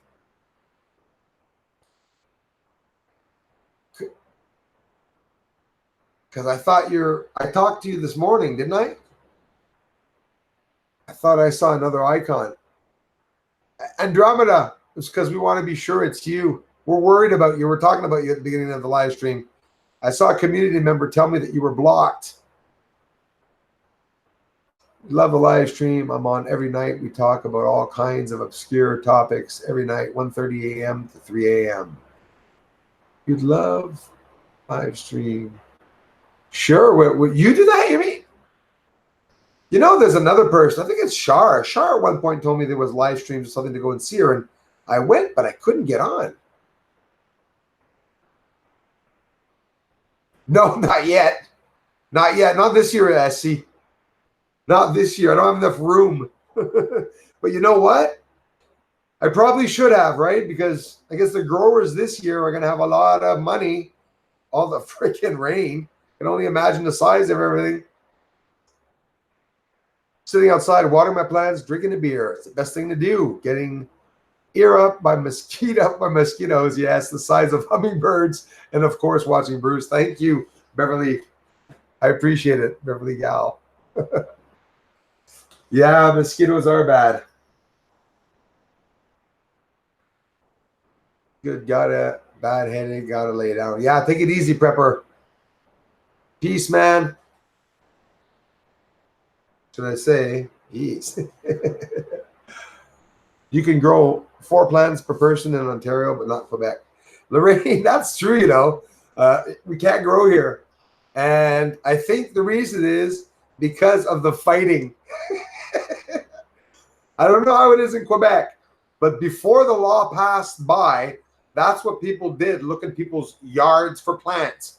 Speaker 1: Because I thought I talked to you this morning, didn't I? I thought I saw another icon. Andromeda, it's because we want to be sure it's you. We're worried about you. We're talking about you at the beginning of the live stream. I saw a community member tell me that you were blocked. Love the live stream. I'm on every night. We talk about all kinds of obscure topics every night, 1:30 a.m. to 3 a.m. You'd love live stream. Sure. Would you do that, you mean? You know, there's another person. I think it's Shar. Shar at one point told me there was live streams or something to go and see her, and I went, but I couldn't get on. No, not yet. Not yet. Not this year, SC. Not this year. I don't have enough room. But you know what? I probably should have, right? Because I guess the growers this year are going to have a lot of money. All the freaking rain. I can only imagine the size of everything. Sitting outside, watering my plants, drinking a beer. It's the best thing to do. Getting ear up by mosquitoes. Yes, the size of hummingbirds. And of course, watching Bruce. Thank you, Beverly. I appreciate it, Beverly Gal. Yeah, mosquitoes are bad. Good, got a bad headache, gotta lay down. Yeah, take it easy, Prepper. Peace, man. Should I say peace? You can grow 4 plants per person in Ontario, but not Quebec. Lorraine, that's true, you know. We can't grow here. And I think the reason is because of the fighting. I don't know how it is in Quebec, but before the law passed by, that's what people did, look in people's yards for plants.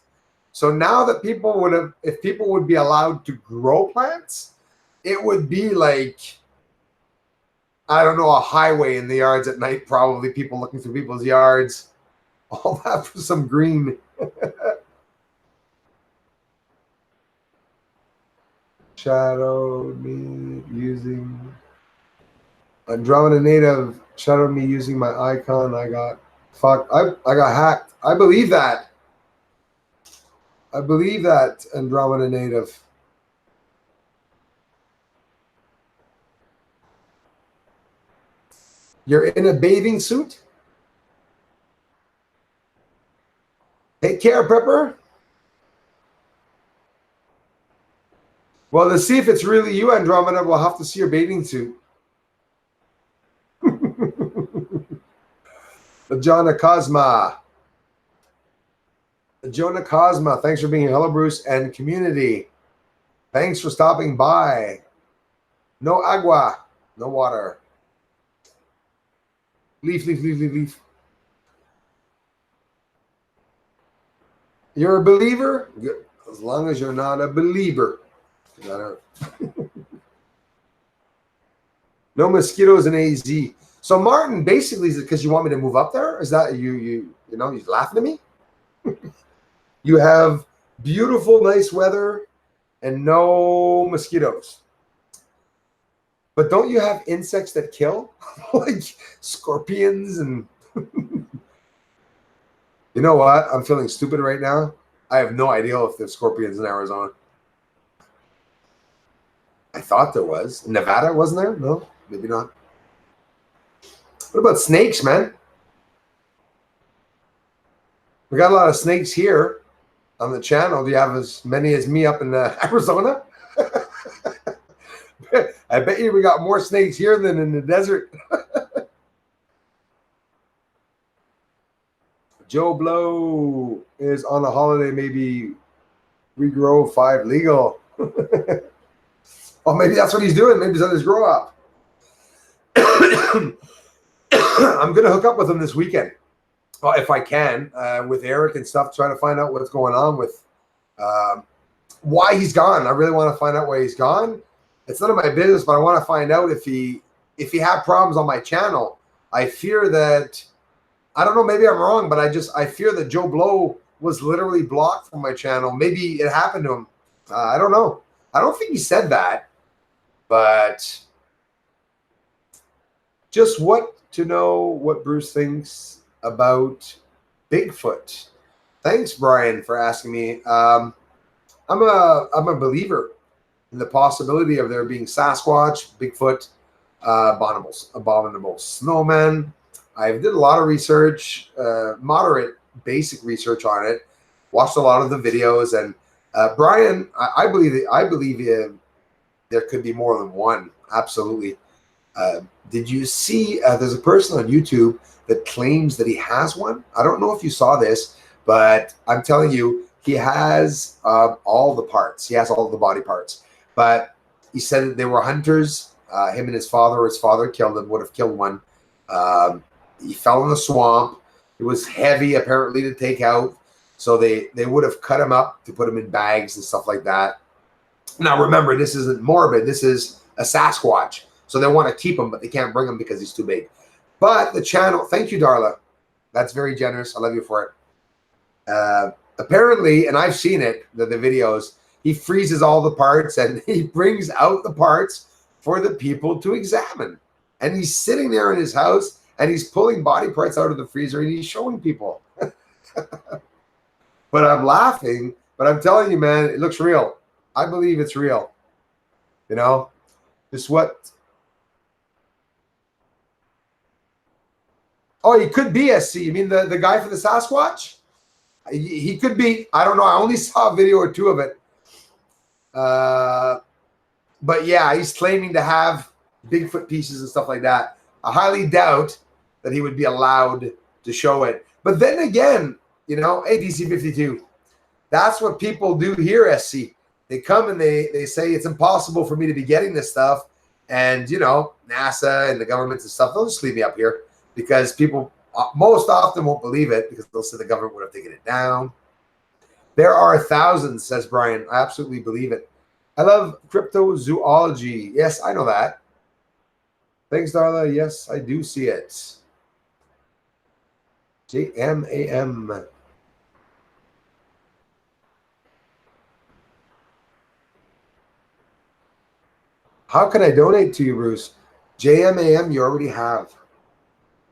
Speaker 1: So now that people would have, if people would be allowed to grow plants, it would be like, I don't know, a highway in the yards at night, probably people looking through people's yards. All that for some green. Shadowed me using Andromeda Native. Shadowed me using my icon. I got I got hacked. I believe that. I believe that, Andromeda Native. You're in a bathing suit? Take care, Prepper. Well, to see if it's really you, Andromeda, we'll have to see your bathing suit. Jonah Cosma. Jonah Cosma, thanks for being here. Hello, Bruce and community. Thanks for stopping by. No agua, no water. Leaf, leaf, leaf, leaf, leaf. You're a believer? Good. As long as you're not a believer. No mosquitoes in AZ. So Martin, basically, is it because you want me to move up there? Is that you know, you're laughing at me? You have beautiful, nice weather and no mosquitoes. But don't you have insects that kill? Like scorpions and... You know what? I'm feeling stupid right now. I have no idea if there's scorpions in Arizona. I thought there was. In Nevada, wasn't there? No, maybe not. What about snakes, man? We got a lot of snakes here on the channel. Do you have as many as me up in Arizona? I bet you we got more snakes here than in the desert. Joe Blow is on a holiday. Maybe regrow 5 legal. Oh, maybe that's what he's doing. Maybe he's on his grow up. I'm going to hook up with him this weekend. Well, if I can, with Eric and stuff, trying to find out what's going on with why he's gone. I really want to find out why he's gone. It's none of my business, but I want to find out if he had problems on my channel. I fear that, I don't know, maybe I'm wrong, but I fear that Joe Blow was literally blocked from my channel. Maybe it happened to him. I don't know. I don't think he said that, but just what to know what Bruce thinks about Bigfoot. Thanks, Brian, for asking me. I'm a believer in the possibility of there being Sasquatch, Bigfoot, abominable snowmen. I did a lot of research, moderate, basic research on it. Watched a lot of the videos, and Brian, I believe there could be more than one. Absolutely. Did you see? There's a person on YouTube that claims that he has one. I don't know if you saw this, but I'm telling you, he has all the parts. He has all the body parts. But he said that they were hunters. Him and his father killed him, would have killed one. He fell in the swamp. It was heavy, apparently, to take out. So they would have cut him up to put him in bags and stuff like that. Now, remember, this isn't morbid. This is a Sasquatch. So they want to keep him, but they can't bring him because he's too big. But the channel, thank you, Darla. That's very generous. I love you for it. Apparently, and I've seen it, the videos, he freezes all the parts and he brings out the parts for the people to examine. And he's sitting there in his house and he's pulling body parts out of the freezer and he's showing people. But I'm laughing, but I'm telling you, man, it looks real. I believe it's real. You know, just what? Oh, he could be SC. You mean the guy for the Sasquatch? He could be. I don't know. I only saw a video or two of it. But yeah, he's claiming to have Bigfoot pieces and stuff like that. I highly doubt that he would be allowed to show it. But then again, you know, e.t.c 52. That's what people do here, SC. They come and they say it's impossible for me to be getting this stuff. And, you know, NASA and the governments and stuff, they'll just leave me up here because people most often won't believe it because they'll say the government would have taken it down. There are thousands, says Brian. I absolutely believe it. I love cryptozoology. Yes, I know that. Thanks, Darla. Yes, I do see it. JMAM. How can I donate to you, Bruce? JMAM, you already have.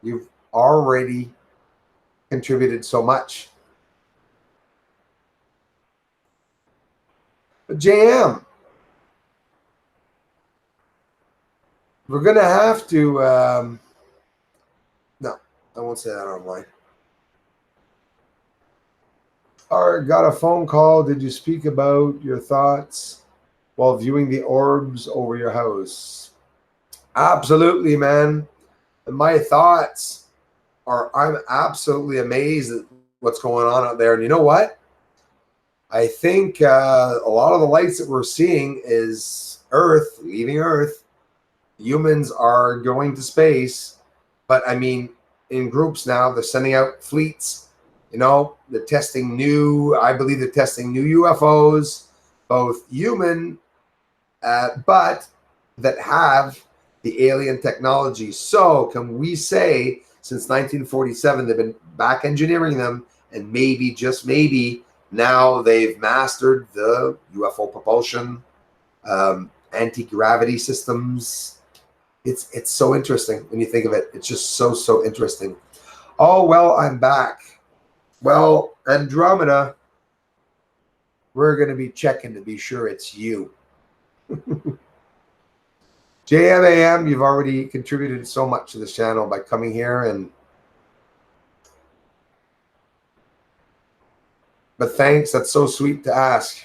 Speaker 1: You've already contributed so much. But JM, we're going to have to, no, I won't say that online. Or got a phone call. Did you speak about your thoughts while viewing the orbs over your house? Absolutely, man. And my thoughts are, I'm absolutely amazed at what's going on out there. And you know what? I think a lot of the lights that we're seeing is Earth, leaving Earth. Humans are going to space. But I mean, in groups now, they're sending out fleets. You know, they're testing new, I believe they're testing new UFOs, both human, but that have the alien technology. So can we say, since 1947, they've been back engineering them, and maybe, just maybe, now they've mastered the UFO propulsion, anti-gravity systems. It's so interesting when you think of it. It's just so interesting. Oh, well, I'm back. Well, Andromeda, we're going to be checking to be sure it's you. JMAM, you've already contributed so much to this channel by coming here, but thanks, that's so sweet to ask.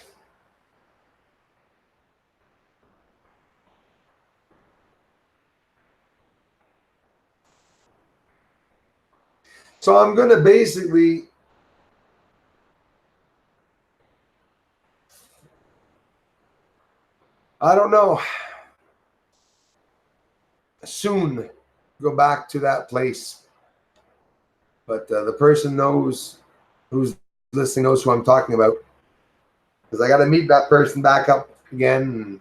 Speaker 1: So I'm going to basically, I don't know, soon go back to that place. But the person knows, who's listening knows who I'm talking about. Because I got to meet that person back up again and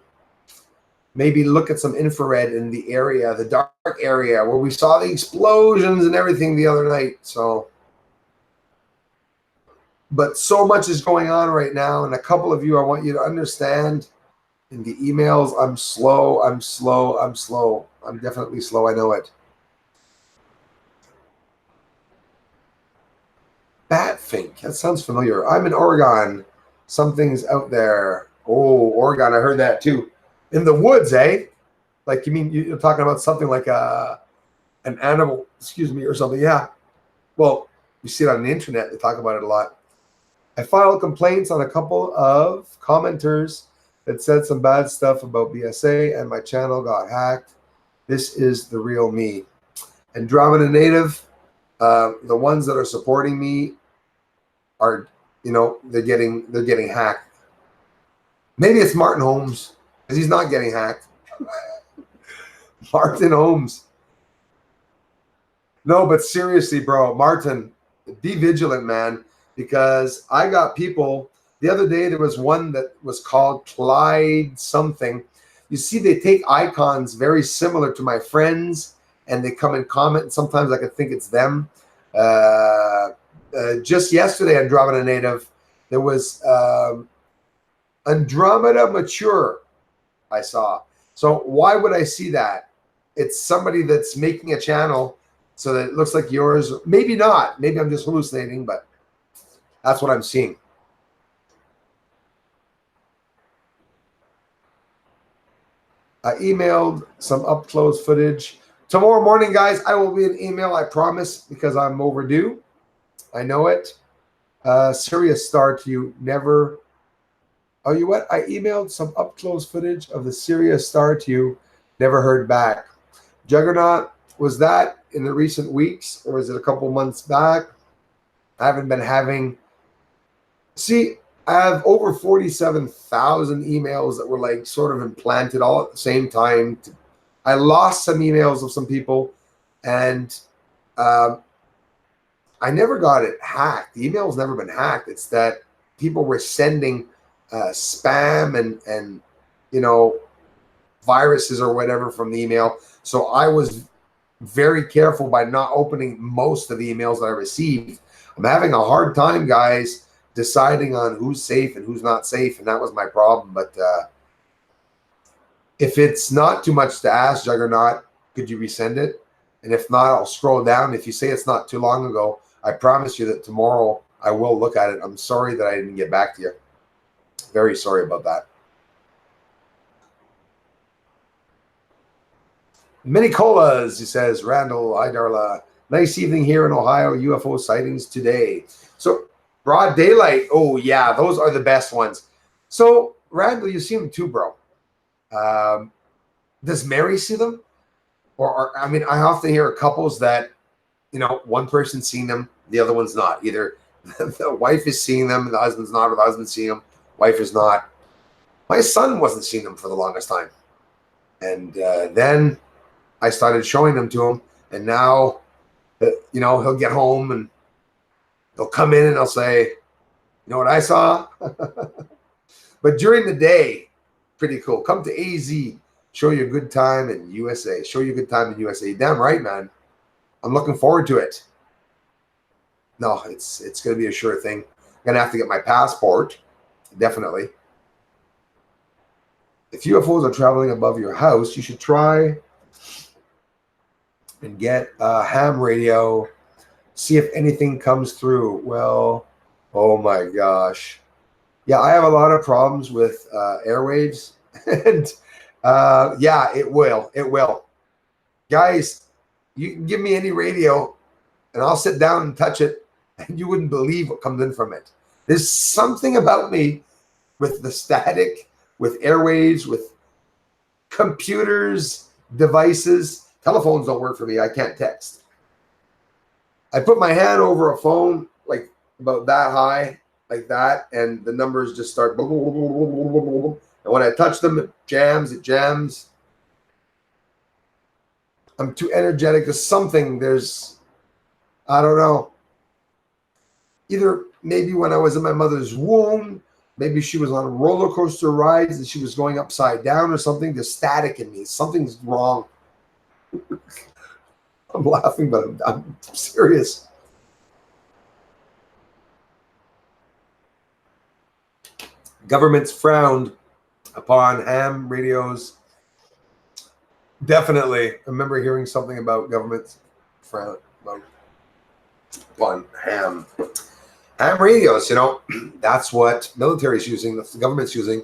Speaker 1: maybe look at some infrared in the area, the dark area where we saw the explosions and everything the other night. So, but so much is going on right now. And a couple of you, I want you to understand in the emails, I'm slow. I'm definitely slow. I know it. Batfink. That sounds familiar. I'm in Oregon. Something's out there. Oh, Oregon. I heard that too. In the woods, eh? Like, you mean you're talking about something like an animal, excuse me, or something. Yeah. Well, you see it on the internet. They talk about it a lot. I filed complaints on a couple of commenters that said some bad stuff about BSA, and my channel got hacked. This is the real me. Andromeda Native, the ones that are supporting me are, you know, they're getting hacked. Maybe it's Martin Holmes, because he's not getting hacked. Martin Holmes. No, but seriously, bro, Martin, be vigilant, man, because I got people. The other day, there was one that was called Clyde something. You see, they take icons very similar to my friends, and they come and comment, and sometimes I can think it's them. Just yesterday, Andromeda Native, there was Andromeda Mature I saw. So why would I see that? It's somebody that's making a channel so that it looks like yours. Maybe not. Maybe I'm just hallucinating, but that's what I'm seeing. I emailed some up-close footage. Tomorrow morning, guys, I will be an email, I promise, because I'm overdue. I know it. Serious star to you. Never. Oh, you what? I emailed some up-close footage of the Sirius star to you. Never heard back. Juggernaut, was that in the recent weeks, or was it a couple months back? I haven't been having. See, I have over 47,000 emails that were like sort of implanted all at the same time. I lost some emails of some people, and I never got it hacked. The email's never been hacked. It's that people were sending spam and you know, viruses or whatever from the email. So I was very careful by not opening most of the emails that I received. I'm having a hard time, guys, deciding on who's safe and who's not safe, and that was my problem. But if it's not too much to ask, Juggernaut, could you resend it? And if not, I'll scroll down. If you say it's not too long ago, I promise you that tomorrow I will look at it. I'm sorry that I didn't get back to you. Very sorry about that. Mini colas, he says. Randall, hi Darla. Nice evening here in Ohio. UFO sightings today. So broad daylight. Oh yeah, those are the best ones. So Randall, you see them too, bro. Does Mary see them? Or I mean, I often hear couples that, you know, one person's seeing them, the other one's not. Either the wife is seeing them, the husband's not, or the husband's seeing them, wife is not. My son wasn't seeing them for the longest time. And then I started showing them to him, and now, you know, he'll get home and he'll come in and he'll say, you know what I saw? But during the day, pretty cool. Come to AZ, show you a good time in USA. Show you a good time in USA. Damn right, man. I'm looking forward to it. No, it's going to be a sure thing. I'm going to have to get my passport, definitely. If UFOs are traveling above your house, you should try and get a ham radio, see if anything comes through. Well, oh my gosh. Yeah, I have a lot of problems with airwaves. And yeah, it will. It will. Guys, you can give me any radio and I'll sit down and touch it, and you wouldn't believe what comes in from it. There's something about me with the static, with airwaves, with computers, devices. Telephones don't work for me. I can't text. I put my hand over a phone like about that high, like that, and the numbers just start. And when I touch them, it jams. It jams. I'm too energetic. There's something. I don't know. Either maybe when I was in my mother's womb, maybe she was on roller coaster rides and she was going upside down or something. There's static in me. Something's wrong. I'm laughing, but I'm serious. Governments frowned upon ham radios. Definitely. I remember hearing something about governments frown upon ham radios. You know, that's what military is using, that's the government's using.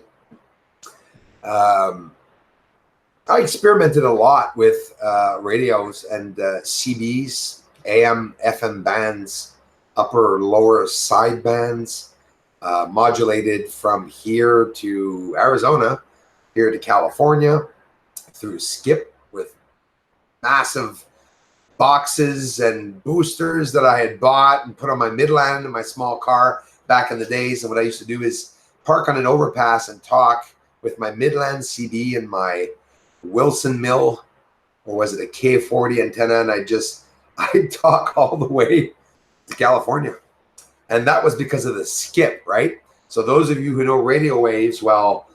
Speaker 1: I experimented a lot with radios and CBs, AM, FM bands, upper, lower side bands, modulated from here to Arizona, here to California, through Skip with massive boxes and boosters that I had bought and put on my Midland in my small car back in the days. And what I used to do is park on an overpass and talk with my Midland CD and my Wilson Mill, or was it a K40 antenna? And I'd talk all the way to California. And that was because of the Skip, right? So those of you who know radio waves, well,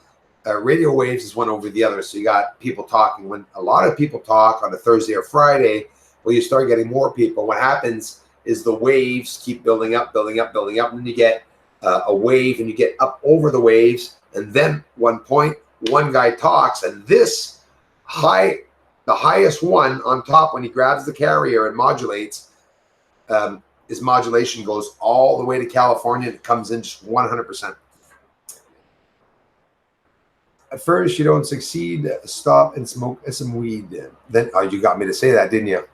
Speaker 1: radio waves is one over the other. So you got people talking. When a lot of people talk on a Thursday or Friday, well, you start getting more people. What happens is the waves keep building up, building up, building up, and then you get a wave, and you get up over the waves, and then one point, one guy talks, and this the highest one on top, when he grabs the carrier and modulates, his modulation goes all the way to California, and it comes in just 100%. At first, you don't succeed, stop and smoke some weed. Then, oh, you got me to say that, didn't you?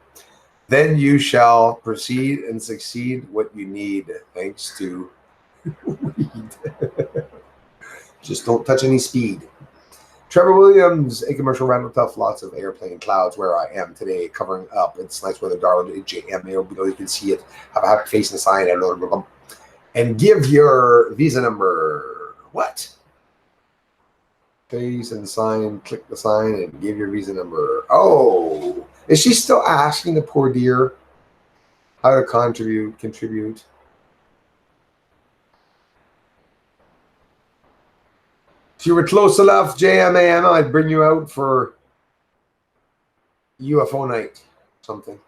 Speaker 1: Then you shall proceed and succeed what you need, thanks to weed. Just don't touch any speed. Trevor Williams, a commercial random tough, lots of airplane clouds where I am today, covering up. It's nice weather, darling. JM, below you can see it. Have a happy face and a sign. And give your visa number. What? Face and sign, click the sign, and give your visa number. Oh, is she still asking the poor dear how to contribute? If you were close enough, JMAM, I'd bring you out for UFO night, something.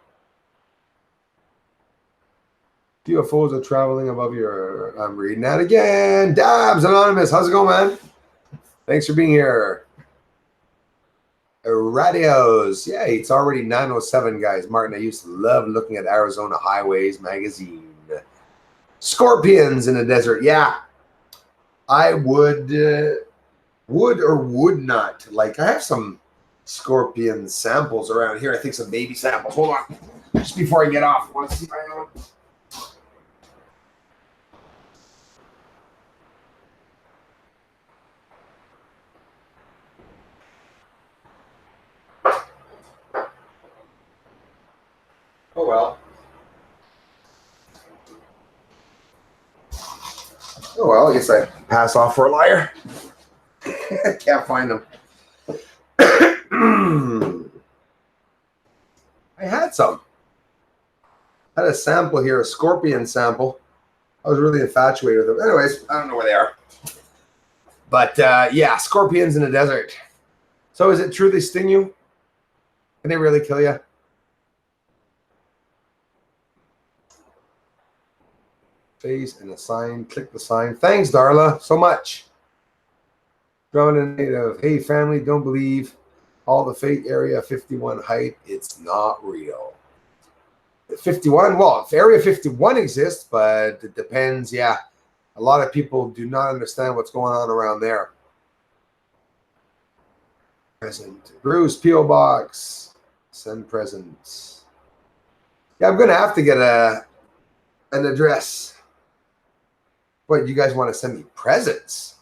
Speaker 1: UFOs are traveling above your... I'm reading that again. Dabs Anonymous, how's it going, man? Thanks for being here. Radios. Yeah, it's already 9:07, guys. Martin, I used to love looking at Arizona Highways magazine. Scorpions in the desert. Yeah, I would or would not. Like, I have some scorpion samples around here. I think some baby samples. Hold on. Just before I get off. Want to see my own? Oh, well. Oh, well, I guess I pass off for a liar. I can't find them. I had some. I had a sample here, a scorpion sample. I was really infatuated with them. Anyways, I don't know where they are. But, yeah, scorpions in the desert. So is it true they sting you? Can they really kill you? Face and a sign. Click the sign. Thanks, Darla, so much. Drone and native. Hey, family, don't believe all the fake Area 51 hype. It's not real. 51, well, if Area 51 exists, but it depends. Yeah, a lot of people do not understand what's going on around there. Present. Bruce, P.O. Box. Send presents. Yeah, I'm going to have to get an address. What, you guys want to send me presents?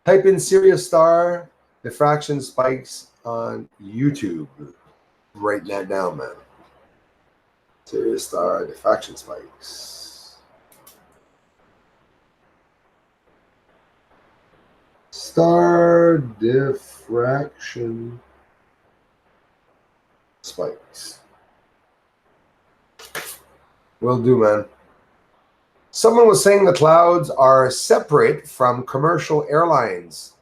Speaker 1: Type in Sirius Star diffraction spikes on YouTube. Write that down, man. Sirius Star diffraction spikes. Star diffraction spikes. Will do, man. Someone was saying the clouds are separate from commercial airlines,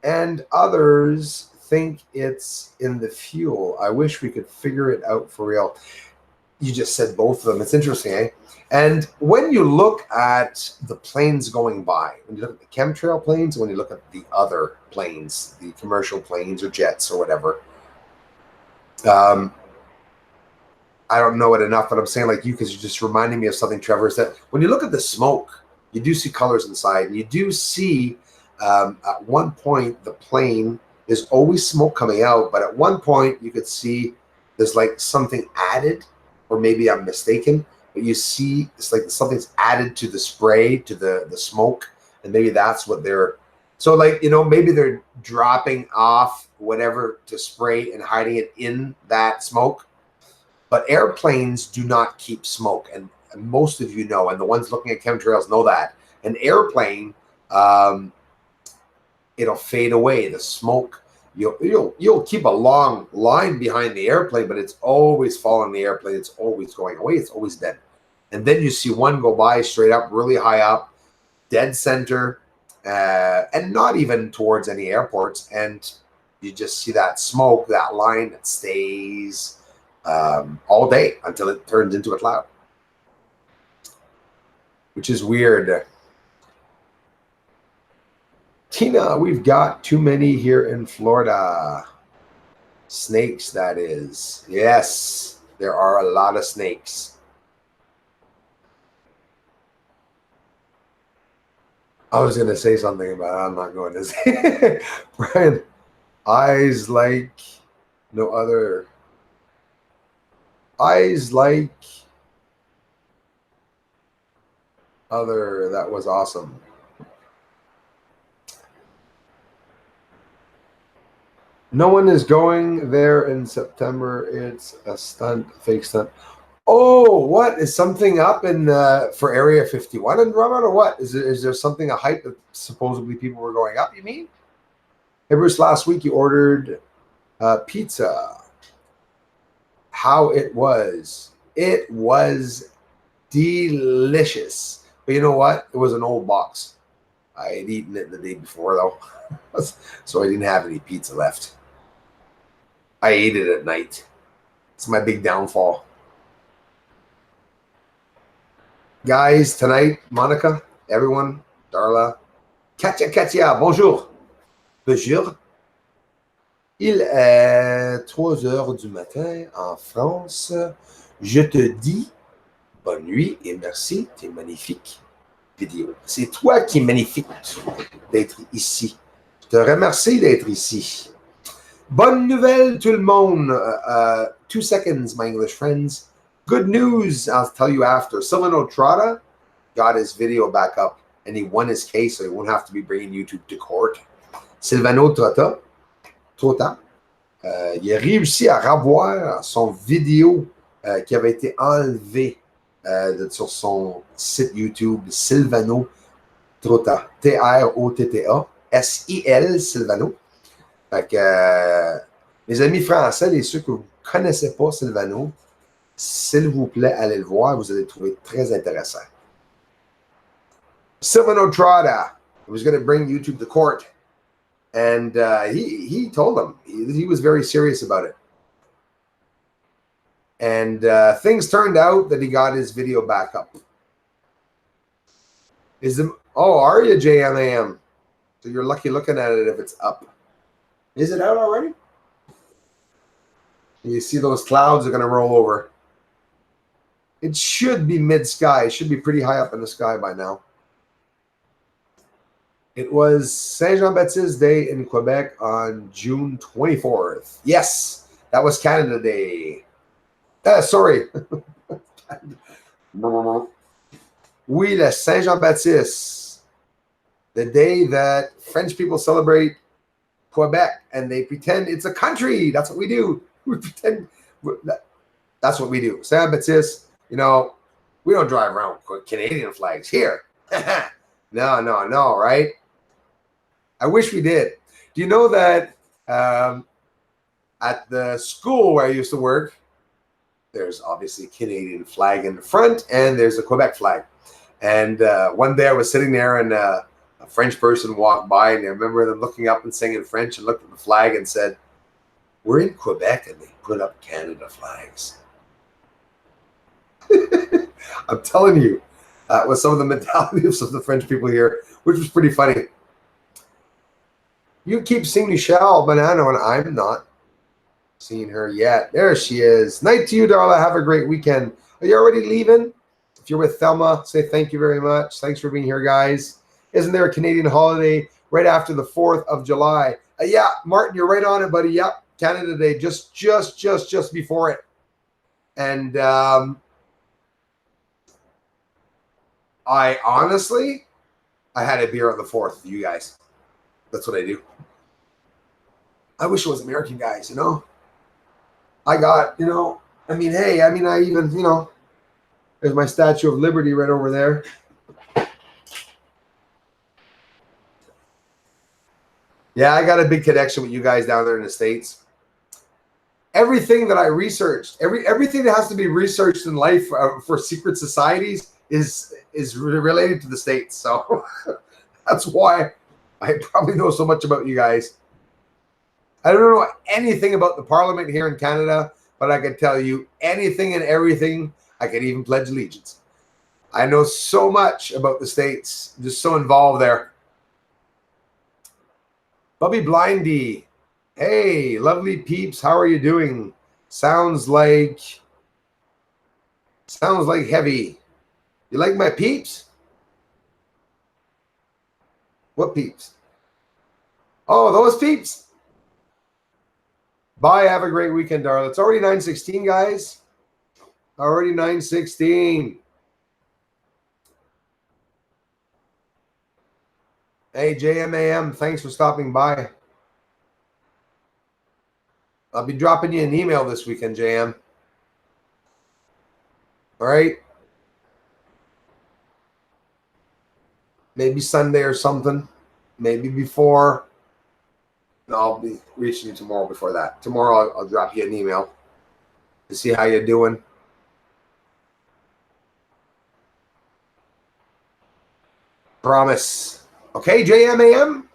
Speaker 1: and others think it's in the fuel. I wish we could figure it out for real. You just said both of them. It's interesting, eh? And when you look at the planes going by, when you look at the chemtrail planes, when you look at the other planes, the commercial planes or jets or whatever, I don't know it enough, but I'm saying like you, because you're just reminding me of something, Trevor, is that when you look at the smoke, you do see colors inside, and you do see at one point the plane, there's always smoke coming out, but at one point you could see there's like something added, or maybe I'm mistaken, but you see it's like something's added to the spray, to the smoke, and maybe that's what they're, so like, you know, maybe they're dropping off whatever to spray and hiding it in that smoke. But airplanes do not keep smoke, and most of you know, and the ones looking at chemtrails know that. An airplane, it'll fade away. The smoke, you'll keep a long line behind the airplane, but it's always following the airplane. It's always going away. It's always dead. And then you see one go by straight up, really high up, dead center, and not even towards any airports. And you just see that smoke, that line that stays all day until it turns into a cloud, which is weird. Tina, we've got too many here in Florida. Snakes, that is. Yes, there are a lot of snakes. I was going to say something about it. I'm not going to say. Brian, eyes like no other. Eyes like other. That was awesome. No one is going there in September. It's a stunt, fake stunt. Oh, what is something up in for Area 51 in Drummond, or what? Is there something, a hype that supposedly people were going up? You mean? Hey Bruce, last week you ordered pizza. How it was? It was delicious. But you know what? It was an old box. I had eaten it the day before though, so I didn't have any pizza left. I ate it at night. It's my big downfall. Guys, tonight, Monica, everyone, Darla, Katia, bonjour. Bonjour. Il est 3 heures du matin en France. Je te dis bonne nuit et merci. T'es magnifique vidéo. C'est toi qui es magnifique d'être ici. Je te remercie d'être ici. Bonne nouvelle, tout le monde. 2 seconds, my English friends. Good news, I'll tell you after. Silvano Trotta got his video back up, and he won his case, so he won't have to be bringing YouTube to court. Silvano Trotta, il a réussi à revoir son vidéo qui avait été enlevé sur son site YouTube, Silvano Trotta, Trotta, S-I-L, Silvano. Fait que, mes amis français, les ceux que vous ne connaissez pas Silvano, s'il vous plaît, allez le voir, vous allez le trouver très intéressant. Silvano Trotta was going to bring YouTube to court, and he told them he was very serious about it. And things turned out that he got his video back up. Are you JMAM? So you're lucky looking at it if it's up. Is it out already? You see those clouds are going to roll over. It should be mid-sky. It should be pretty high up in the sky by now. It was Saint Jean-Baptiste Day in Quebec on June 24th. Yes, that was Canada Day. Sorry. Oui, le Saint Jean-Baptiste. The day that French people celebrate Quebec, and they pretend it's a country. That's what we do. We pretend that's what we do. Saint Baptiste. You know, we don't drive around with Canadian flags here. No, right? I wish we did. Do you know that at the school where I used to work, there's obviously a Canadian flag in the front, and there's a Quebec flag. And one day I was sitting there, and a French person walked by, and I remember them looking up and saying in French, and looked at the flag and said, "We're in Quebec," and they put up Canada flags. I'm telling you, that was some of the mentalities of the French people here, which was pretty funny. You keep seeing Michelle Banana, and I'm not seeing her yet. There she is. Night to you, Darla. Have a great weekend. Are you already leaving? If you're with Thelma, say thank you very much. Thanks for being here, guys. Isn't there a Canadian holiday right after the 4th of July? Yeah, Martin, you're right on it, buddy. Yep, Canada Day, just before it. And I honestly, I had a beer on the 4th with you guys. That's what I do. I wish it was American guys, you know. I got, you know, I even, you know, there's my Statue of Liberty right over there. Yeah, I got a big connection with you guys down there in the States. Everything that I researched, everything that has to be researched in life for secret societies is related to the States. So That's why I probably know so much about you guys. I don't know anything about the parliament here in Canada, but I can tell you anything and everything. I can even pledge allegiance. I know so much about the States. I'm just so involved there. Bubby Blindy. Hey, lovely peeps. How are you doing? Sounds like heavy. You like my peeps? What peeps? Oh, those peeps. Bye. Have a great weekend, darling. It's already 9:16, guys. Already 9:16. Hey, JMAM, thanks for stopping by. I'll be dropping you an email this weekend, JM. All right? Maybe Sunday or something. Maybe before. No, I'll be reaching you tomorrow before that. Tomorrow I'll drop you an email to see how you're doing. Promise. Okay, JMAM?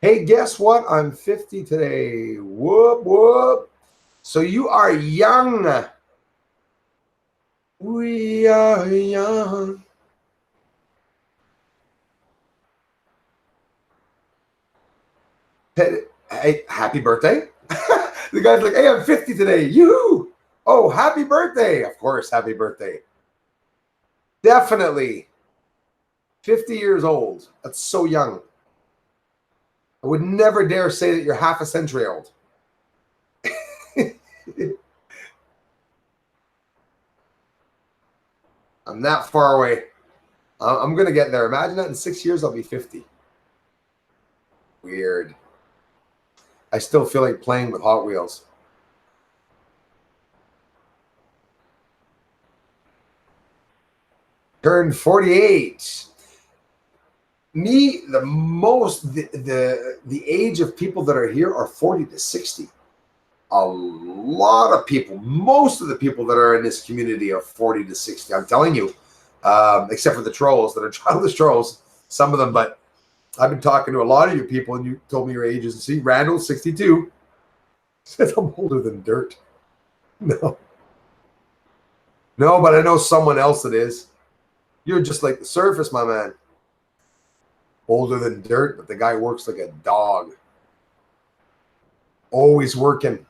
Speaker 1: Hey, guess what? I'm 50 today. Whoop, whoop. So you are young. We are young. Hey, happy birthday. The guy's like, hey, I'm 50 today. You. Oh, happy birthday. Of course, happy birthday. Definitely. 50 years old. That's so young. I would never dare say that you're half a century old. I'm that far away. I'm going to get there. Imagine that in 6 years, I'll be 50. Weird. I still feel like playing with Hot Wheels. Turned 48. Me, the age of people that are here are 40 to 60. A lot of people, most of the people that are in this community are 40 to 60. I'm telling you, except for the trolls that are childless trolls, some of them. But I've been talking to a lot of you people, and you told me your ages. And see, Randall, 62, says I'm older than dirt. No, but I know someone else that is. You're just like the surface, my man. Older than dirt, but the guy works like a dog. Always working.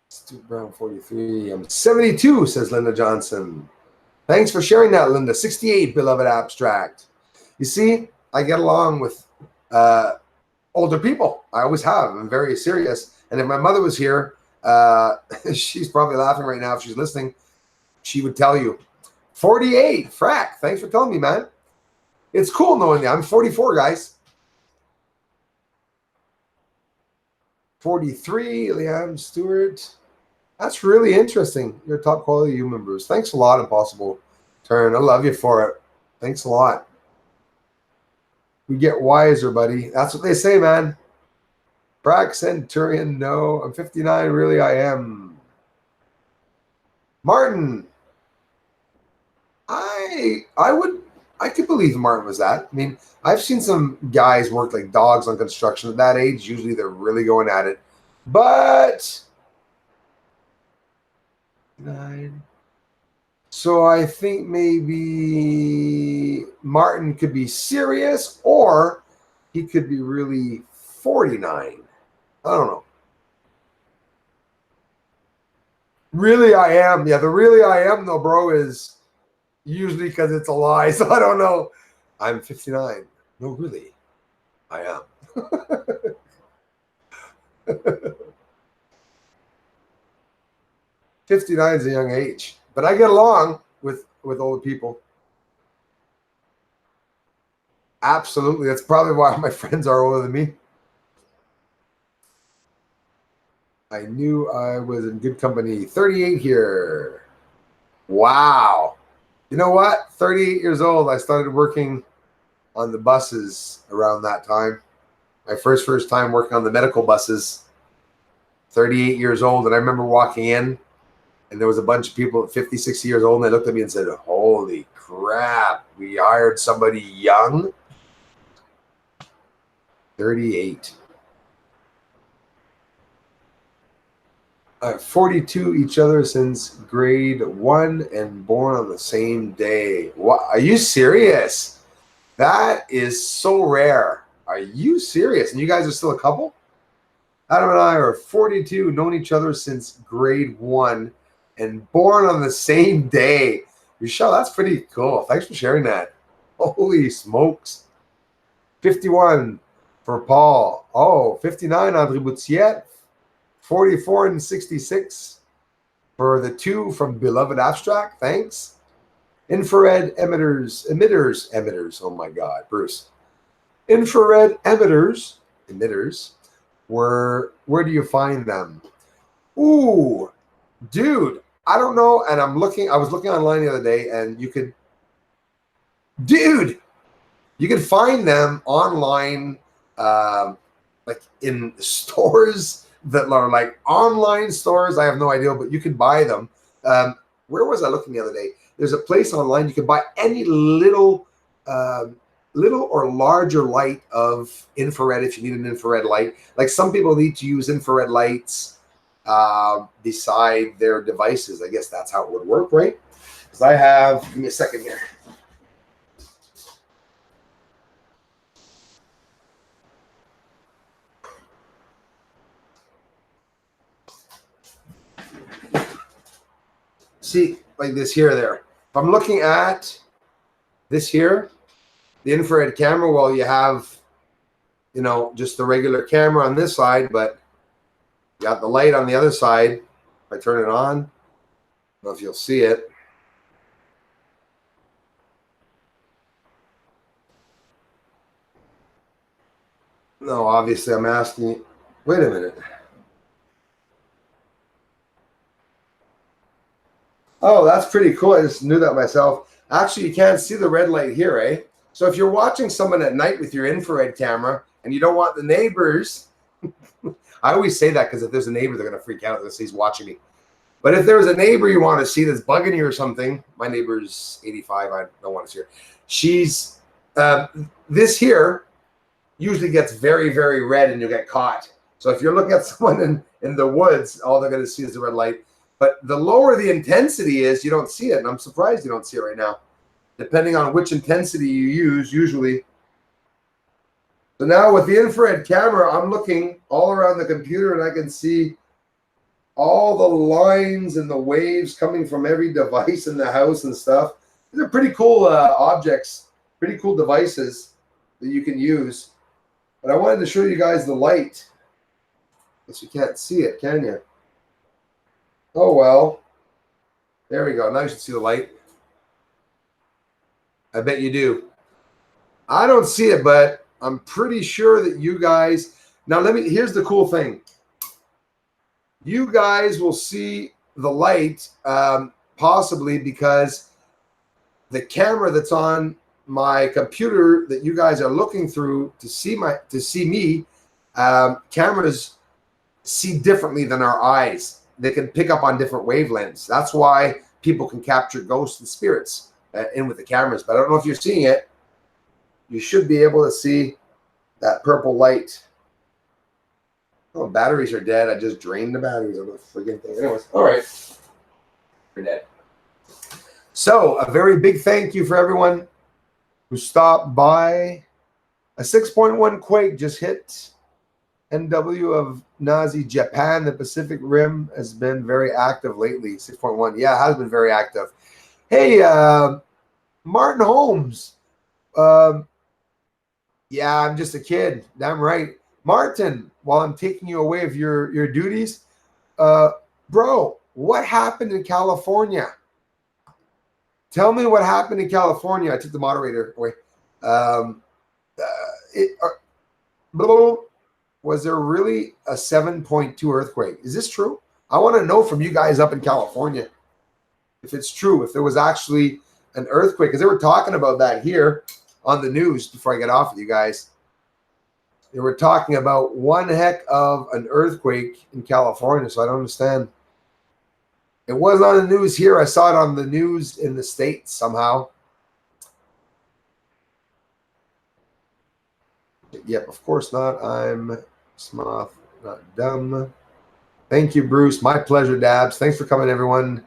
Speaker 1: Stu Brown, 43. I'm 72, says Linda Johnson. Thanks for sharing that, Linda. 68, beloved abstract. You see, I get along with older people. I always have. I'm very serious. And if my mother was here, she's probably laughing right now if she's listening. She would tell you. 48, frack. Thanks for telling me, man. It's cool knowing that. I'm 44, guys. 43, Liam Stewart. That's really interesting. You're top quality human, Bruce. Thanks a lot, Impossible Turn. I love you for it. Thanks a lot. We get wiser, buddy. That's what they say, man. Brack Centurion, no. I'm 59. Really, I am. Martin. I could believe Martin was that. I mean, I've seen some guys work like dogs on construction at that age. Usually they're really going at it. But 9. So I think maybe Martin could be serious, or he could be really 49. I don't know. Really, I am. Yeah, the really I am, though, bro, is usually because it's a lie. So I don't know. I'm 59. No, really, I am. 59 is a young age, but I get along with old people. Absolutely. That's probably why my friends are older than me. I knew I was in good company. 38 here. Wow. You know what? 38 years old. I started working on the buses around that time. My first time working on the medical buses. 38 years old. And I remember walking in And there was a bunch of people 50, 60 years old, and they looked at me and said, holy crap, we hired somebody young. 38. 42 each other since grade 1 and born on the same day. What? Are you serious? That is so rare. Are you serious? And you guys are still a couple? Adam and I are 42, known each other since grade 1 and born on the same day. Michelle, that's pretty cool. Thanks for sharing that. Holy smokes. 51 for Paul. Oh, 59, Andre Boutiette. 44 and 66 for the 2 from Beloved Abstract. Thanks. Infrared emitters. Oh my God, Bruce. Infrared emitters. Where do you find them? Ooh, dude, I don't know. And I was looking online the other day, and you could find them online, like in stores that are like online stores. I have no idea, but you can buy them. Where was I looking the other day? There's a place online you can buy any little or larger light of infrared if you need an infrared light. Like some people need to use infrared lights beside their devices. I guess that's how it would work, right? Because I have, give me a second here. See, like this here, there. If I'm looking at this here, the infrared camera, well, you have, just the regular camera on this side, but you got the light on the other side. If I turn it on, I don't know if you'll see it. No, obviously I'm asking, wait a minute. Oh, that's pretty cool. I just knew that myself. Actually, you can't see the red light here, eh? So if you're watching someone at night with your infrared camera and you don't want the neighbors, I always say that because if there's a neighbor, they're going to freak out because he's watching me. But if there's a neighbor you want to see that's bugging you or something, my neighbor's 85. I don't want to see her. She's, this here usually gets very, very red and you'll get caught. So if you're looking at someone in the woods, all they're going to see is the red light. But the lower the intensity is, you don't see it. And I'm surprised you don't see it right now. Depending on which intensity you use, usually. So now with the infrared camera, I'm looking all around the computer and I can see all the lines and the waves coming from every device in the house and stuff. These are pretty cool objects, pretty cool devices that you can use. But I wanted to show you guys the light. But you can't see it, can you? Oh, well. There we go. Now you should see the light. I bet you do. I don't see it, but I'm pretty sure that you guys... Now, here's the cool thing. You guys will see the light possibly because the camera that's on my computer that you guys are looking through to see me, cameras see differently than our eyes. They can pick up on different wavelengths. That's why people can capture ghosts and spirits in with the cameras. But I don't know if you're seeing it. You should be able to see that purple light. Oh, batteries are dead. I just drained the batteries of the friggin' thing. Anyways, all right. They're dead. So a very big thank you for everyone who stopped by. A 6.1 quake just hit NW of Nazi Japan. The Pacific Rim has been very active lately. 6.1. Yeah, it has been very active. Hey, Martin Holmes. Yeah, I'm just a kid. Damn right. Martin, while I'm taking you away of your duties, bro, what happened in California? Tell me what happened in California. I took the moderator away. Was there really a 7.2 earthquake? Is this true? I want to know from you guys up in California if it's true, if there was actually an earthquake, because they were talking about that here on the news before I get off with you guys. They were talking about one heck of an earthquake in California, so I don't understand. It was on the news here. I saw it on the news in the States somehow. Yep, of course not. I'm smart, not dumb. Thank you, Bruce. My pleasure, Dabs. Thanks for coming, everyone.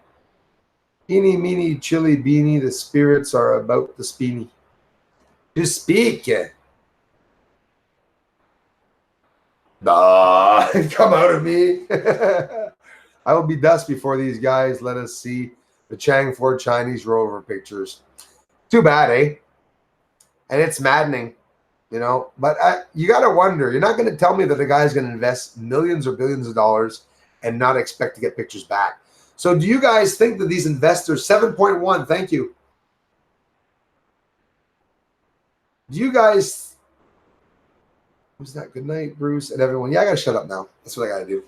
Speaker 1: Eeny, meeny, chili, beanie. The spirits are about the speeny. To speak. Come out of me. I will be dust before these guys let us see the Chang Ford Chinese rover pictures. Too bad, eh? And it's maddening, you know. But you got to wonder. You're not going to tell me that the guy's going to invest millions or billions of dollars and not expect to get pictures back. So do you guys think that these investors, 7.1, thank you. Do you guys, who's that? Good night, Bruce and everyone. Yeah, I got to shut up now. That's what I got to do.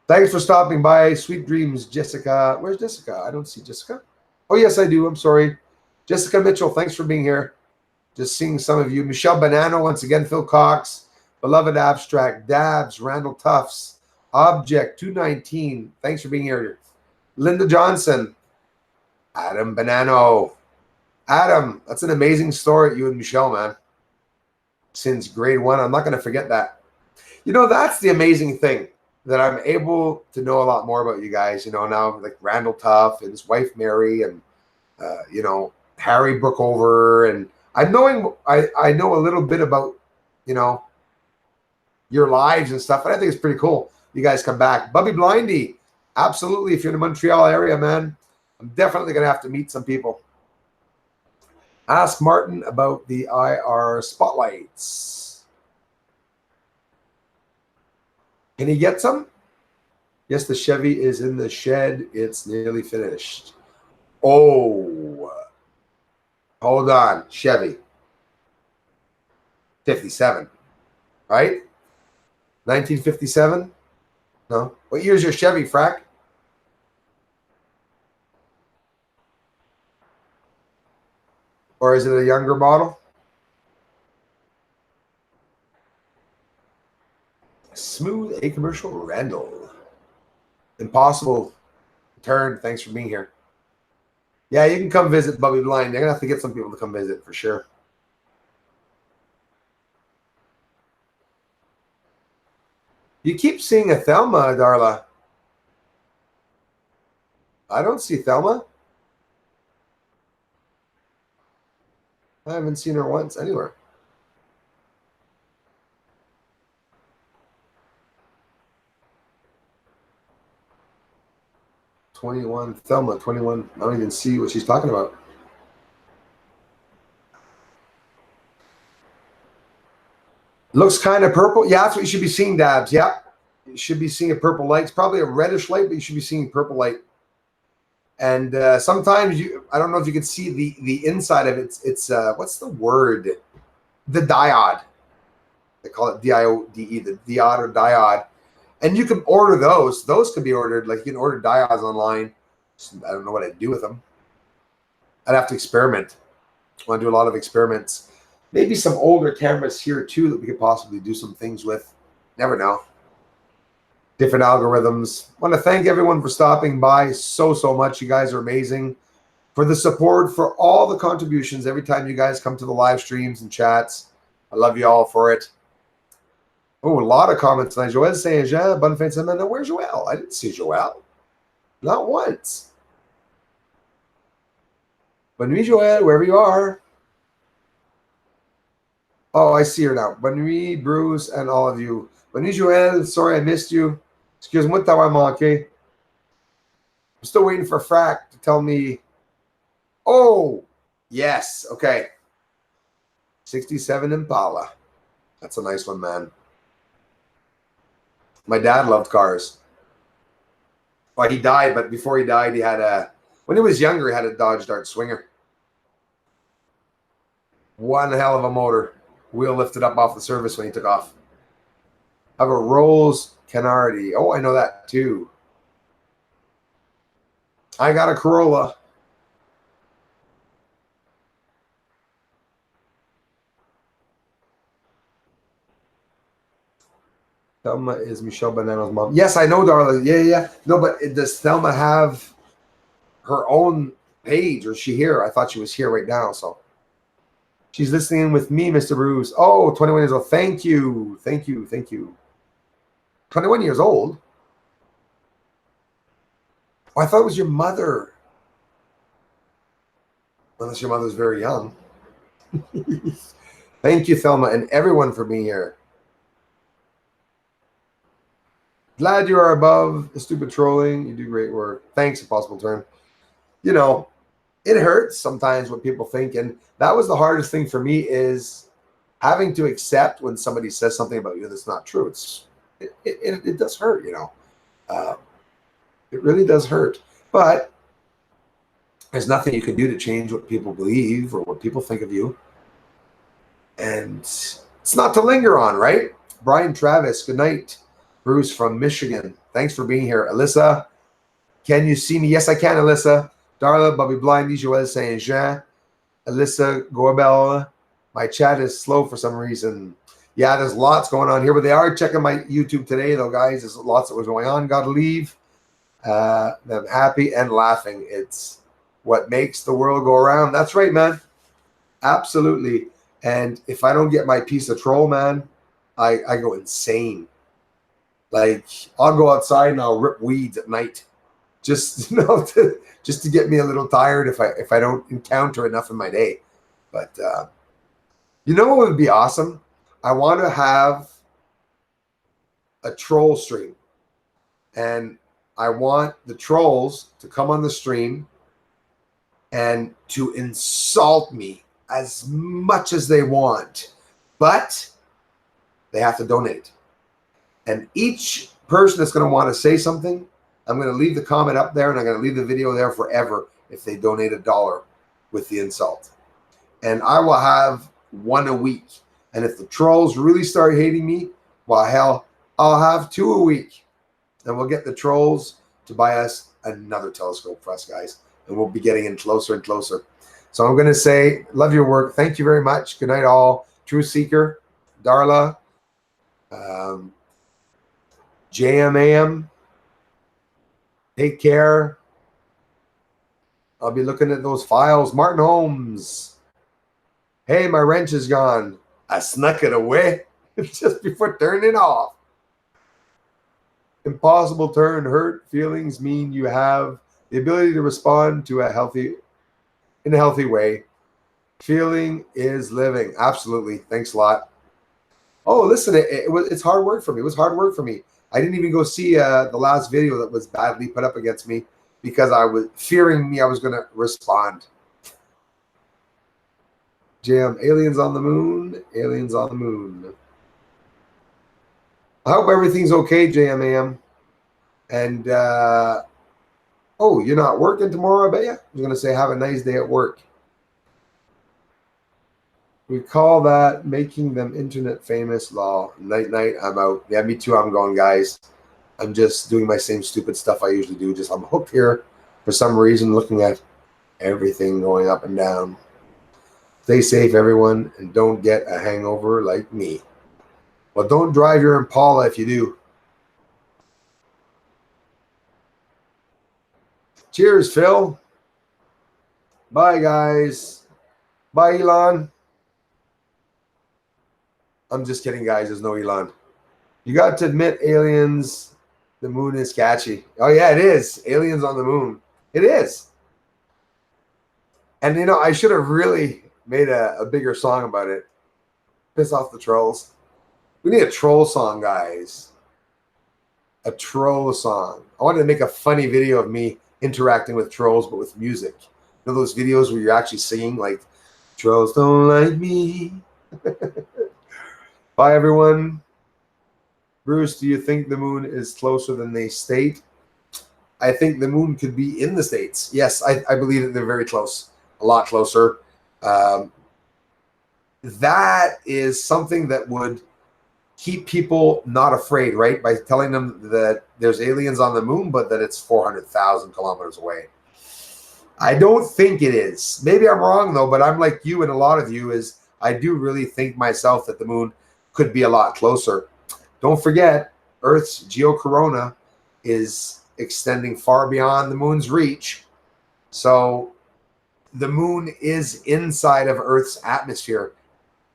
Speaker 1: Thanks for stopping by. Sweet dreams, Jessica. Where's Jessica? I don't see Jessica. Oh, yes, I do. I'm sorry. Jessica Mitchell, thanks for being here. Just seeing some of you. Michelle Banano, once again, Phil Cox, Beloved Abstract, Dabs, Randall Tufts, Object 219. Thanks for being here. Linda Johnson, Adam Banano. Adam, that's an amazing story, you and Michelle, man. Since grade 1. I'm not going to forget that. You know, that's the amazing thing, that I'm able to know a lot more about you guys. You know, now like Randall Tuff and his wife Mary, and you know, Harry Brookover, and I know a little bit about, you know, your lives and stuff, and I think it's pretty cool. You guys come back. Bubby Blindy, absolutely. If you're in the Montreal area, man, I'm definitely gonna have to meet some people. Ask Martin about the IR spotlights. Can he get some? Yes, the Chevy is in the shed. It's nearly finished. Oh, hold on. Chevy. 57, right? 1957? No. What year's your Chevy, Frack? Or is it a younger model? Smooth A commercial, Randall. Impossible turn. Thanks for being here. Yeah, you can come visit Bubby Blind. They're going to have to get some people to come visit for sure. You keep seeing a Thelma, Darla. I don't see Thelma. I haven't seen her once anywhere. '21, Thelma, 21. I don't even see what she's talking about. Looks kind of purple. Yeah, that's what you should be seeing, Dabs. Yeah. You should be seeing a purple light. It's probably a reddish light, but you should be seeing purple light. And sometimes I don't know if you can see the inside of it. It's what's the word? The diode. They call it diode, the diode or diode. And you can order those. Those can be ordered. Like you can order diodes online. I don't know what I'd do with them. I'd have to experiment. I want to do a lot of experiments. Maybe some older cameras here too that we could possibly do some things with. Never know. Different algorithms. I want to thank everyone for stopping by so much. You guys are amazing. For the support, for all the contributions every time you guys come to the live streams and chats. I love you all for it. Oh, a lot of comments tonight. Joelle saying, Jean, bonne fin de semaine. Where's Joelle? I didn't see Joelle. Not once. Bonne nuit, Joelle, wherever you are. Oh, I see her now. Bonne nuit, Bruce, and all of you. Bonne nuit, Joelle. Sorry I missed you. Excuse-moi de t'avoir manqué. I'm still waiting for Frack to tell me. Oh, yes. Okay. 67 Impala. That's a nice one, man. My dad loved cars. Well, he died, but before he died, he had when he was younger, he had a Dodge Dart Swinger. One hell of a motor. Wheel lifted up off the surface when he took off. I have a Rolls Canardi. Oh, I know that too. I got a Corolla. Thelma is Michelle Banano's mom. Yes, I know, Darla. Yeah. No, but does Thelma have her own page, or is she here? I thought she was here right now. So she's listening with me, Mr. Bruce. Oh, 21 years old. Thank you. 21 years old? Oh, I thought it was your mother. Unless your mother's very young. Thank you, Thelma, and everyone for being here. Glad you are above the stupid trolling. You do great work. Thanks, Impossible Turn. You know, it hurts sometimes what people think, and that was the hardest thing for me, is having to accept when somebody says something about you that's not true. It does hurt, you know. It really does hurt, but there's nothing you can do to change what people believe or what people think of you, and it's not to linger on, right? Brian Travis, good night. Bruce from Michigan, thanks for being here. Alyssa, can you see me? Yes, I can, Alyssa. Darla, Bobby Blindy, Joël Saint Jean, Alyssa Gorbel. My chat is slow for some reason. Yeah, there's lots going on here, but they are checking my YouTube today, though, guys. There's lots that was going on. Got to leave them happy and laughing. It's what makes the world go around. That's right, man. Absolutely. And if I don't get my piece of troll, man, I go insane. Like, I'll go outside and I'll rip weeds at night, just just to get me a little tired if I don't encounter enough in my day. But you know what would be awesome? I want to have a troll stream, and I want the trolls to come on the stream and to insult me as much as they want, but they have to donate. And each person that's going to want to say something, I'm going to leave the comment up there, and I'm going to leave the video there forever if they donate $1 with the insult. And I will have one a week. And if the trolls really start hating me, well, hell, I'll have 2 a week. And we'll get the trolls to buy us another telescope for us, guys. And we'll be getting in closer and closer. So I'm going to say, love your work. Thank you very much. Good night, all. True Seeker, Darla, JMAM, take care. I'll be looking at those files. Martin Holmes. Hey, my wrench is gone. I snuck it away just before turning it off. Impossible Turn. Hurt feelings mean you have the ability to respond to in a healthy way. Feeling is living. Absolutely. Thanks a lot. Oh, listen, it's hard work for me. It was hard work for me. I didn't even go see the last video that was badly put up against me because I was fearing I was going to respond. Jam, aliens on the moon, aliens on the moon. I hope everything's okay, JMAM. And, oh, you're not working tomorrow, I bet you? I was going to say, have a nice day at work. We call that making them internet famous. Law. Night, I'm out. Yeah, me too. I'm going, guys. I'm just doing my same stupid stuff I usually do. Just I'm hooked here for some reason, looking at everything going up and down. Stay safe, everyone, and don't get a hangover like me. Well, don't drive your Impala if you do. Cheers, Phil. Bye, guys. Bye, Elon. I'm just kidding, guys. There's no Elon. You got to admit, aliens, the moon is catchy. Oh, yeah, it is. Aliens on the moon. It is. And, you know, I should have really made a bigger song about it. Piss off the trolls. We need a troll song, guys. A troll song. I wanted to make a funny video of me interacting with trolls, but with music. You know those videos where you're actually singing, like, trolls don't like me. Bye, everyone. Bruce, do you think the moon is closer than they state? I think the moon could be in the States. Yes, I believe that they're very close. A lot closer. That is something that would keep people not afraid, right? By telling them that there's aliens on the moon, but that it's 400,000 kilometers away. I don't think it is. Maybe I'm wrong, though, but I'm like you and a lot of you is I do really think myself that the moon could be a lot closer. don't forget, Earth's geocorona is extending far beyond the moon's reach. So the moon is inside of Earth's atmosphere.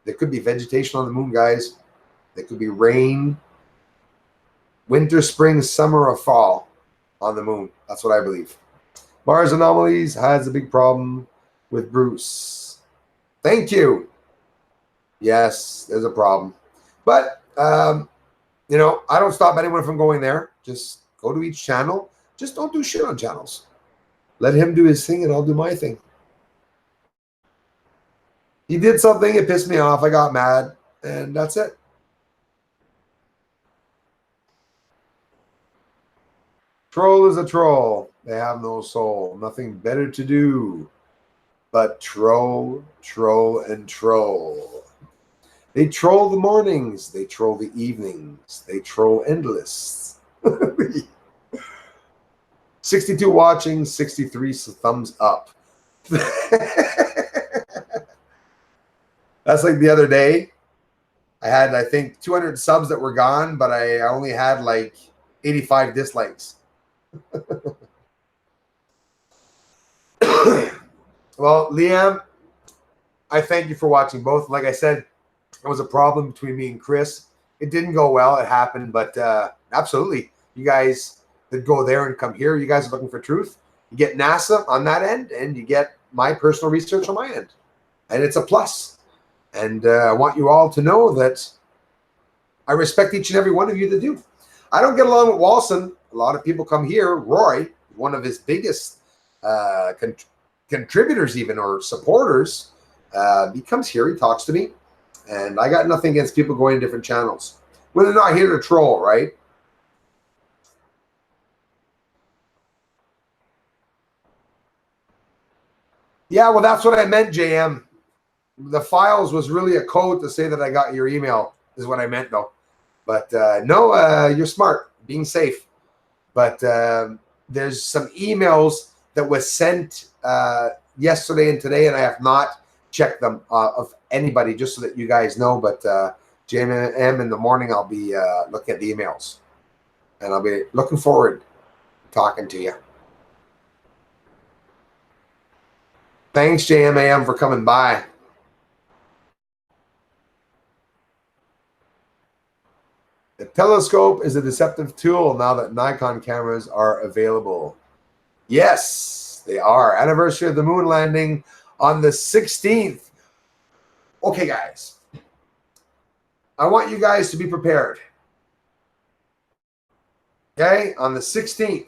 Speaker 1: There could be vegetation on the moon, guys. There could be rain, winter, spring, summer, or fall on the moon. That's what I believe. Mars Anomalies has a big problem with Bruce. Thank you. Yes, there's a problem. But, you know, I don't stop anyone from going there. Just go to each channel. Just don't do shit on channels. Let him do his thing and I'll do my thing. He did something. It pissed me off. I got mad. And that's it. Troll is a troll. They have no soul. Nothing better to do but troll, troll, and troll. They troll the mornings. They troll the evenings. They troll endless. 62 watching, 63 thumbs up. That's like the other day. I had, I think, 200 subs that were gone, but I only had like 85 dislikes. Well, Liam, I thank you for watching both. Like I said, it was a problem between me and Chris. It didn't go well. It happened, but absolutely. You guys that go there and come here, you guys are looking for truth. You get NASA on that end, and you get my personal research on my end. And it's a plus. And I want you all to know that I respect each and every one of you that do. I don't get along with Walson. A lot of people come here. Roy, one of his biggest contributors even, or supporters, he comes here, he talks to me. And I got nothing against people going to different channels when they're not here to troll, right? Yeah, well, that's what I meant, JM. The files was really a code to say that I got your email, is what I meant, though. But no, you're smart, being safe. But there's some emails that was sent yesterday and today, and I have not checked them of anybody, just so that you guys know. But JM, in the morning, I'll be looking at the emails. And I'll be looking forward to talking to you. Thanks, JMAM, for coming by. The telescope is a deceptive tool now that Nikon cameras are available. Yes, they are. Anniversary of the moon landing on the 16th. Okay, guys. I want you guys to be prepared. Okay, on the 16th.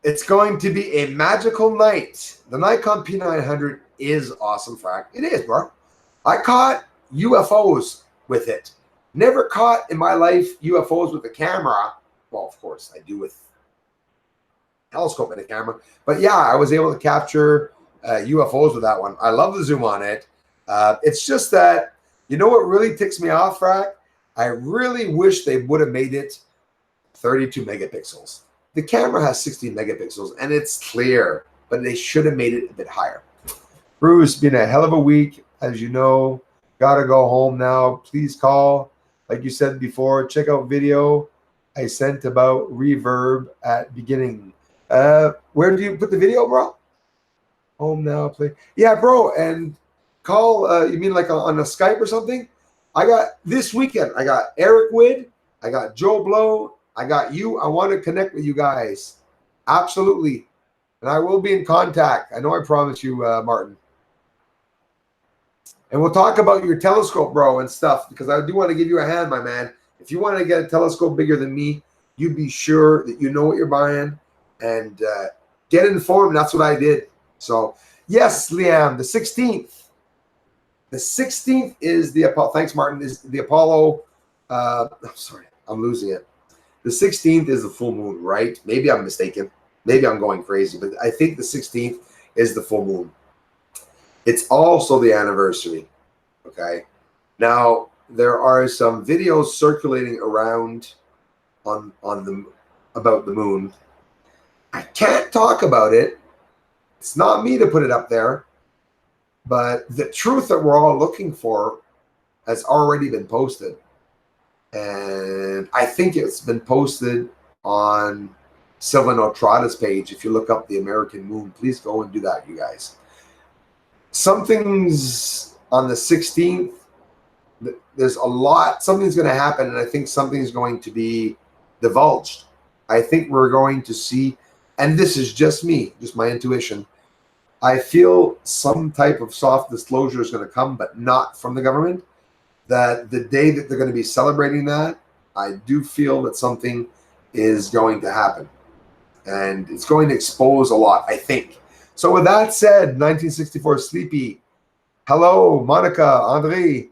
Speaker 1: It's going to be a magical night. The Nikon P900 is awesome, Frack. It is, bro. I caught UFOs with it. Never caught in my life UFOs with a camera. Well, of course, I do with telescope and a camera. But yeah, I was able to capture UFOs with that one. I love the zoom on it. It's just that, you know what really ticks me off, Frack? I really wish they would have made it 32 megapixels. The camera has 16 megapixels, and it's clear, but they should have made it a bit higher. Bruce, been a hell of a week, as you know. Gotta go home now. Please call. Like you said before, check out video I sent about reverb at beginning. Where do you put the video, bro? Home now, play. Yeah, bro, and call, you mean like on a Skype or something? I got, this weekend, I got Eric Wood, I got Joe Blow, I got you. I want to connect with you guys. Absolutely. And I will be in contact. I know I promised you, Martin. And we'll talk about your telescope, bro, and stuff, because I do want to give you a hand, my man. If you want to get a telescope bigger than me, you be sure that you know what you're buying and get informed. That's what I did. So, yes, Liam, the 16th. The 16th is the Apollo. Thanks, Martin. Is the Apollo. I'm sorry, I'm losing it. The 16th is the full moon, right? Maybe I'm mistaken. Maybe I'm going crazy, but I think the 16th is the full moon. It's also the anniversary, okay? Now, there are some videos circulating around about the moon. I can't talk about it. It's not me to put it up there, but the truth that we're all looking for, has already been posted. And I think it's been posted on Sylvan Otrada's page. If you look up the American Moon, please go and do that, you guys. Something's on the 16th. There's a lot. Something's going to happen, and I think something's going to be divulged. I think we're going to see, and this is just me, just my intuition. I feel some type of soft disclosure is going to come, but not from the government. That the day that they're going to be celebrating that, I do feel that something is going to happen. And it's going to expose a lot, I think. So with that said, 1964 Sleepy. Hello, Monica, Andre.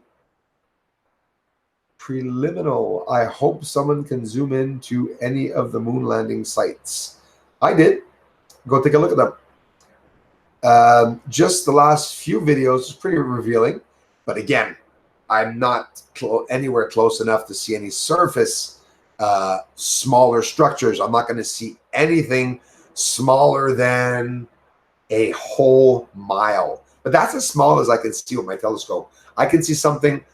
Speaker 1: Preliminal. I hope someone can zoom in to any of the moon landing sites. I did. Go take a look at them. Just the last few videos is pretty revealing. But again, I'm not anywhere close enough to see any surface smaller structures. I'm not going to see anything smaller than a whole mile. But that's as small as I can see with my telescope. I can see something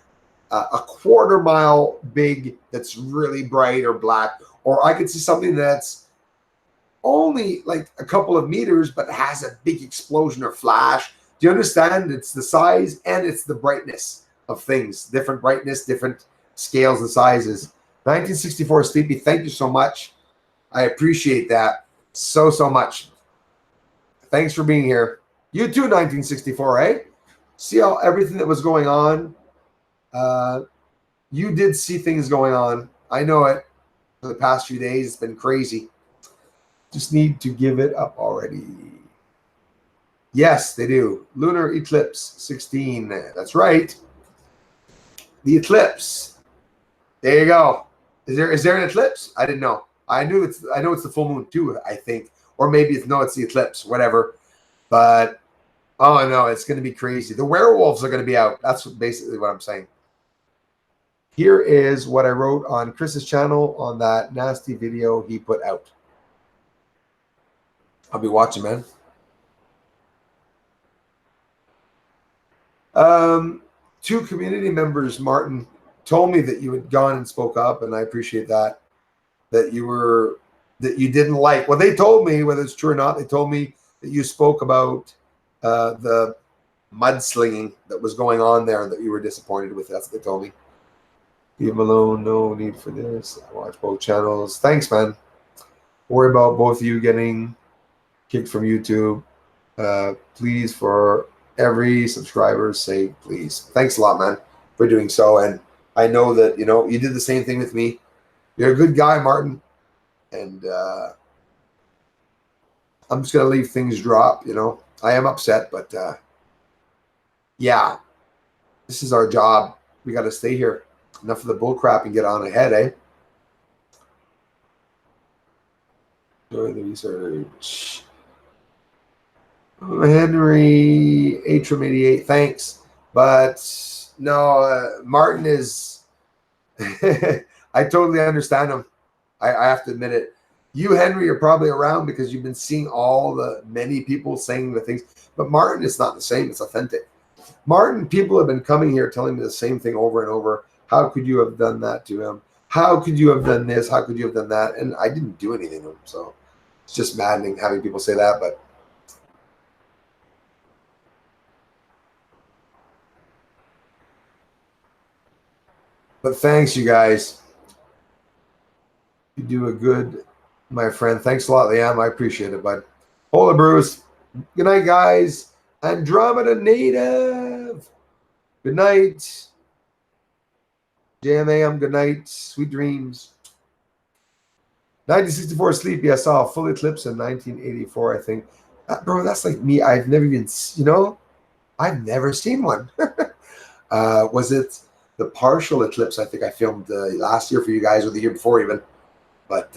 Speaker 1: a quarter mile big that's really bright or black, or I could see something that's only like a couple of meters but has a big explosion or flash. Do you understand? It's the size and it's the brightness of things. Different brightness, different scales and sizes. 1964 Sleepy, thank you so much. I appreciate that so much. Thanks for being here. You too, 1964, eh? See how everything that was going on? You did see things going on. I know it. For the past few days, it's been crazy. Just need to give it up already. Yes, they do. Lunar eclipse 16. That's right. The eclipse. There you go. Is there an eclipse? I didn't know. I know it's the full moon too, I think. Or maybe it's the eclipse, whatever. But oh no, it's going to be crazy. The werewolves are going to be out. That's basically what I'm saying. Here is what I wrote on Chris's channel on that nasty video he put out. I'll be watching, man. Two community members, Martin, told me that you had gone and spoke up, and I appreciate that. That you didn't like. Well, they told me, whether it's true or not, they told me that you spoke about the mudslinging that was going on there and that you were disappointed with. That's what they told me. Leave them alone. No need for this. I watch both channels. Thanks, man. Worry about both of you getting kicked from YouTube. Please, for every subscriber's sake, please. Thanks a lot, man, for doing so. And I know that, you did the same thing with me. You're a good guy, Martin. And I'm just going to leave things drop, I am upset, but yeah, this is our job. We got to stay here. Enough of the bull crap and get on ahead, eh? Doing the research. Henry Atrum 88, thanks. But no, Martin is I totally understand him. I have to admit it. You, Henry, are probably around because you've been seeing all the many people saying the things. But Martin, it's not the same. It's authentic. Martin, people have been coming here telling me the same thing over and over. How could you have done that to him? How could you have done this? How could you have done that? And I didn't do anything to him. So it's just maddening having people say that. But thanks, you guys. You do a good, my friend. Thanks a lot, Liam. I appreciate it, bud. Hola, Bruce. Good night, guys. Andromeda Native. Good night. JMAM, good night. Sweet dreams. 1964 Sleepy. I saw a full eclipse in 1984, I think. Bro, that's like me. I've never even, I've never seen one. Was it the partial eclipse? I think I filmed last year for you guys, or the year before even. But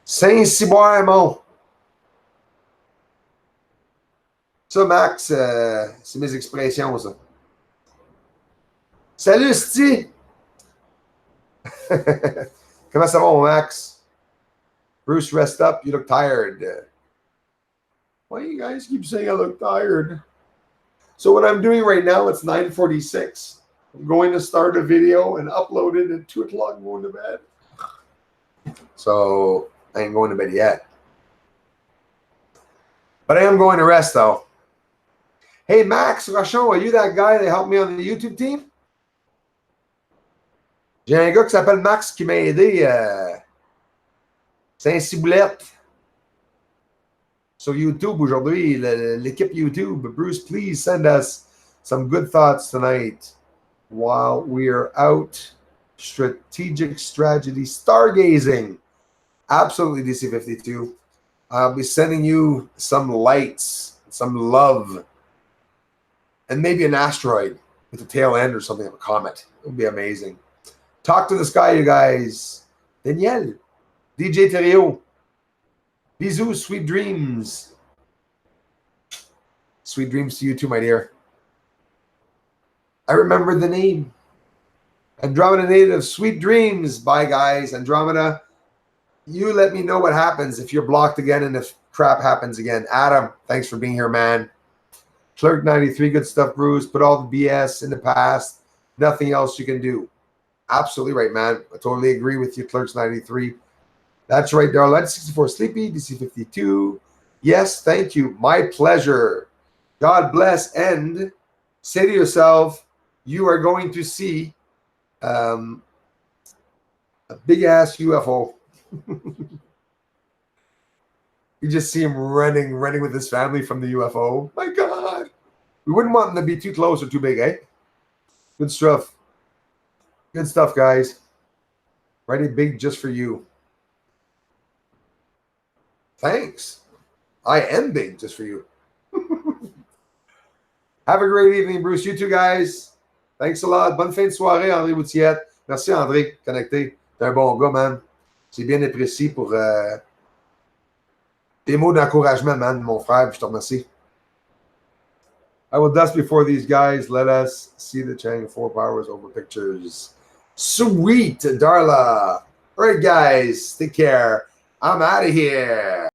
Speaker 1: Saint-Cyboire, mon. Ça, Max, c'est mes expressions, ça. Salut, Sti! Comment ça va, mon Max? Bruce, rest up. You look tired. Why do you guys keep saying I look tired? So what I'm doing right now, it's 9:46. I'm going to start a video and upload it at 2 o'clock and going to bed. So I ain't going to bed yet. But I am going to rest, though. Hey, Max Rochon, are you that guy that helped me on the YouTube team? J'ai un gars qui s'appelle Max qui m'a aidé. Saint-Ciboulette. Sur YouTube aujourd'hui, l'équipe YouTube. Bruce, please send us some good thoughts tonight while we are out strategic strategy stargazing. Absolutely, DC52. I'll be sending you some lights, some love, and maybe an asteroid with the tail end or something of a comet. It would be amazing. Talk to the sky, you guys. Danielle, DJ Terrio. Bisous, sweet dreams. Sweet dreams to you too, my dear. I remember the name. Andromeda Native, sweet dreams. Bye, guys. Andromeda, you let me know what happens if you're blocked again and if crap happens again. Adam, thanks for being here, man. Clerk 93, good stuff, Bruce. Put all the BS in the past. Nothing else you can do. Absolutely right, man. I totally agree with you, Clerks 93. That's right, Darlene 64 Sleepy, DC 52. Yes, thank you. My pleasure. God bless. And say to yourself, you are going to see a big ass UFO. You just see him running with his family from the UFO. My God. We wouldn't want them to be too close or too big, eh? Good stuff. Good stuff, guys. Writing big just for you. Thanks. I am big just for you. Have a great evening, Bruce. You too, guys. Thanks a lot. Bonne fin de soirée, André Boutillette. Merci, André, connecté. T'es un bon gars, man. C'est bien apprécié pour tes mots d'encouragement, man, mon frère. Je te remercie. I will dust before these guys. Let us see the Chang 4 powers over pictures. Sweet, Darla. All right, guys. Take care. I'm out of here.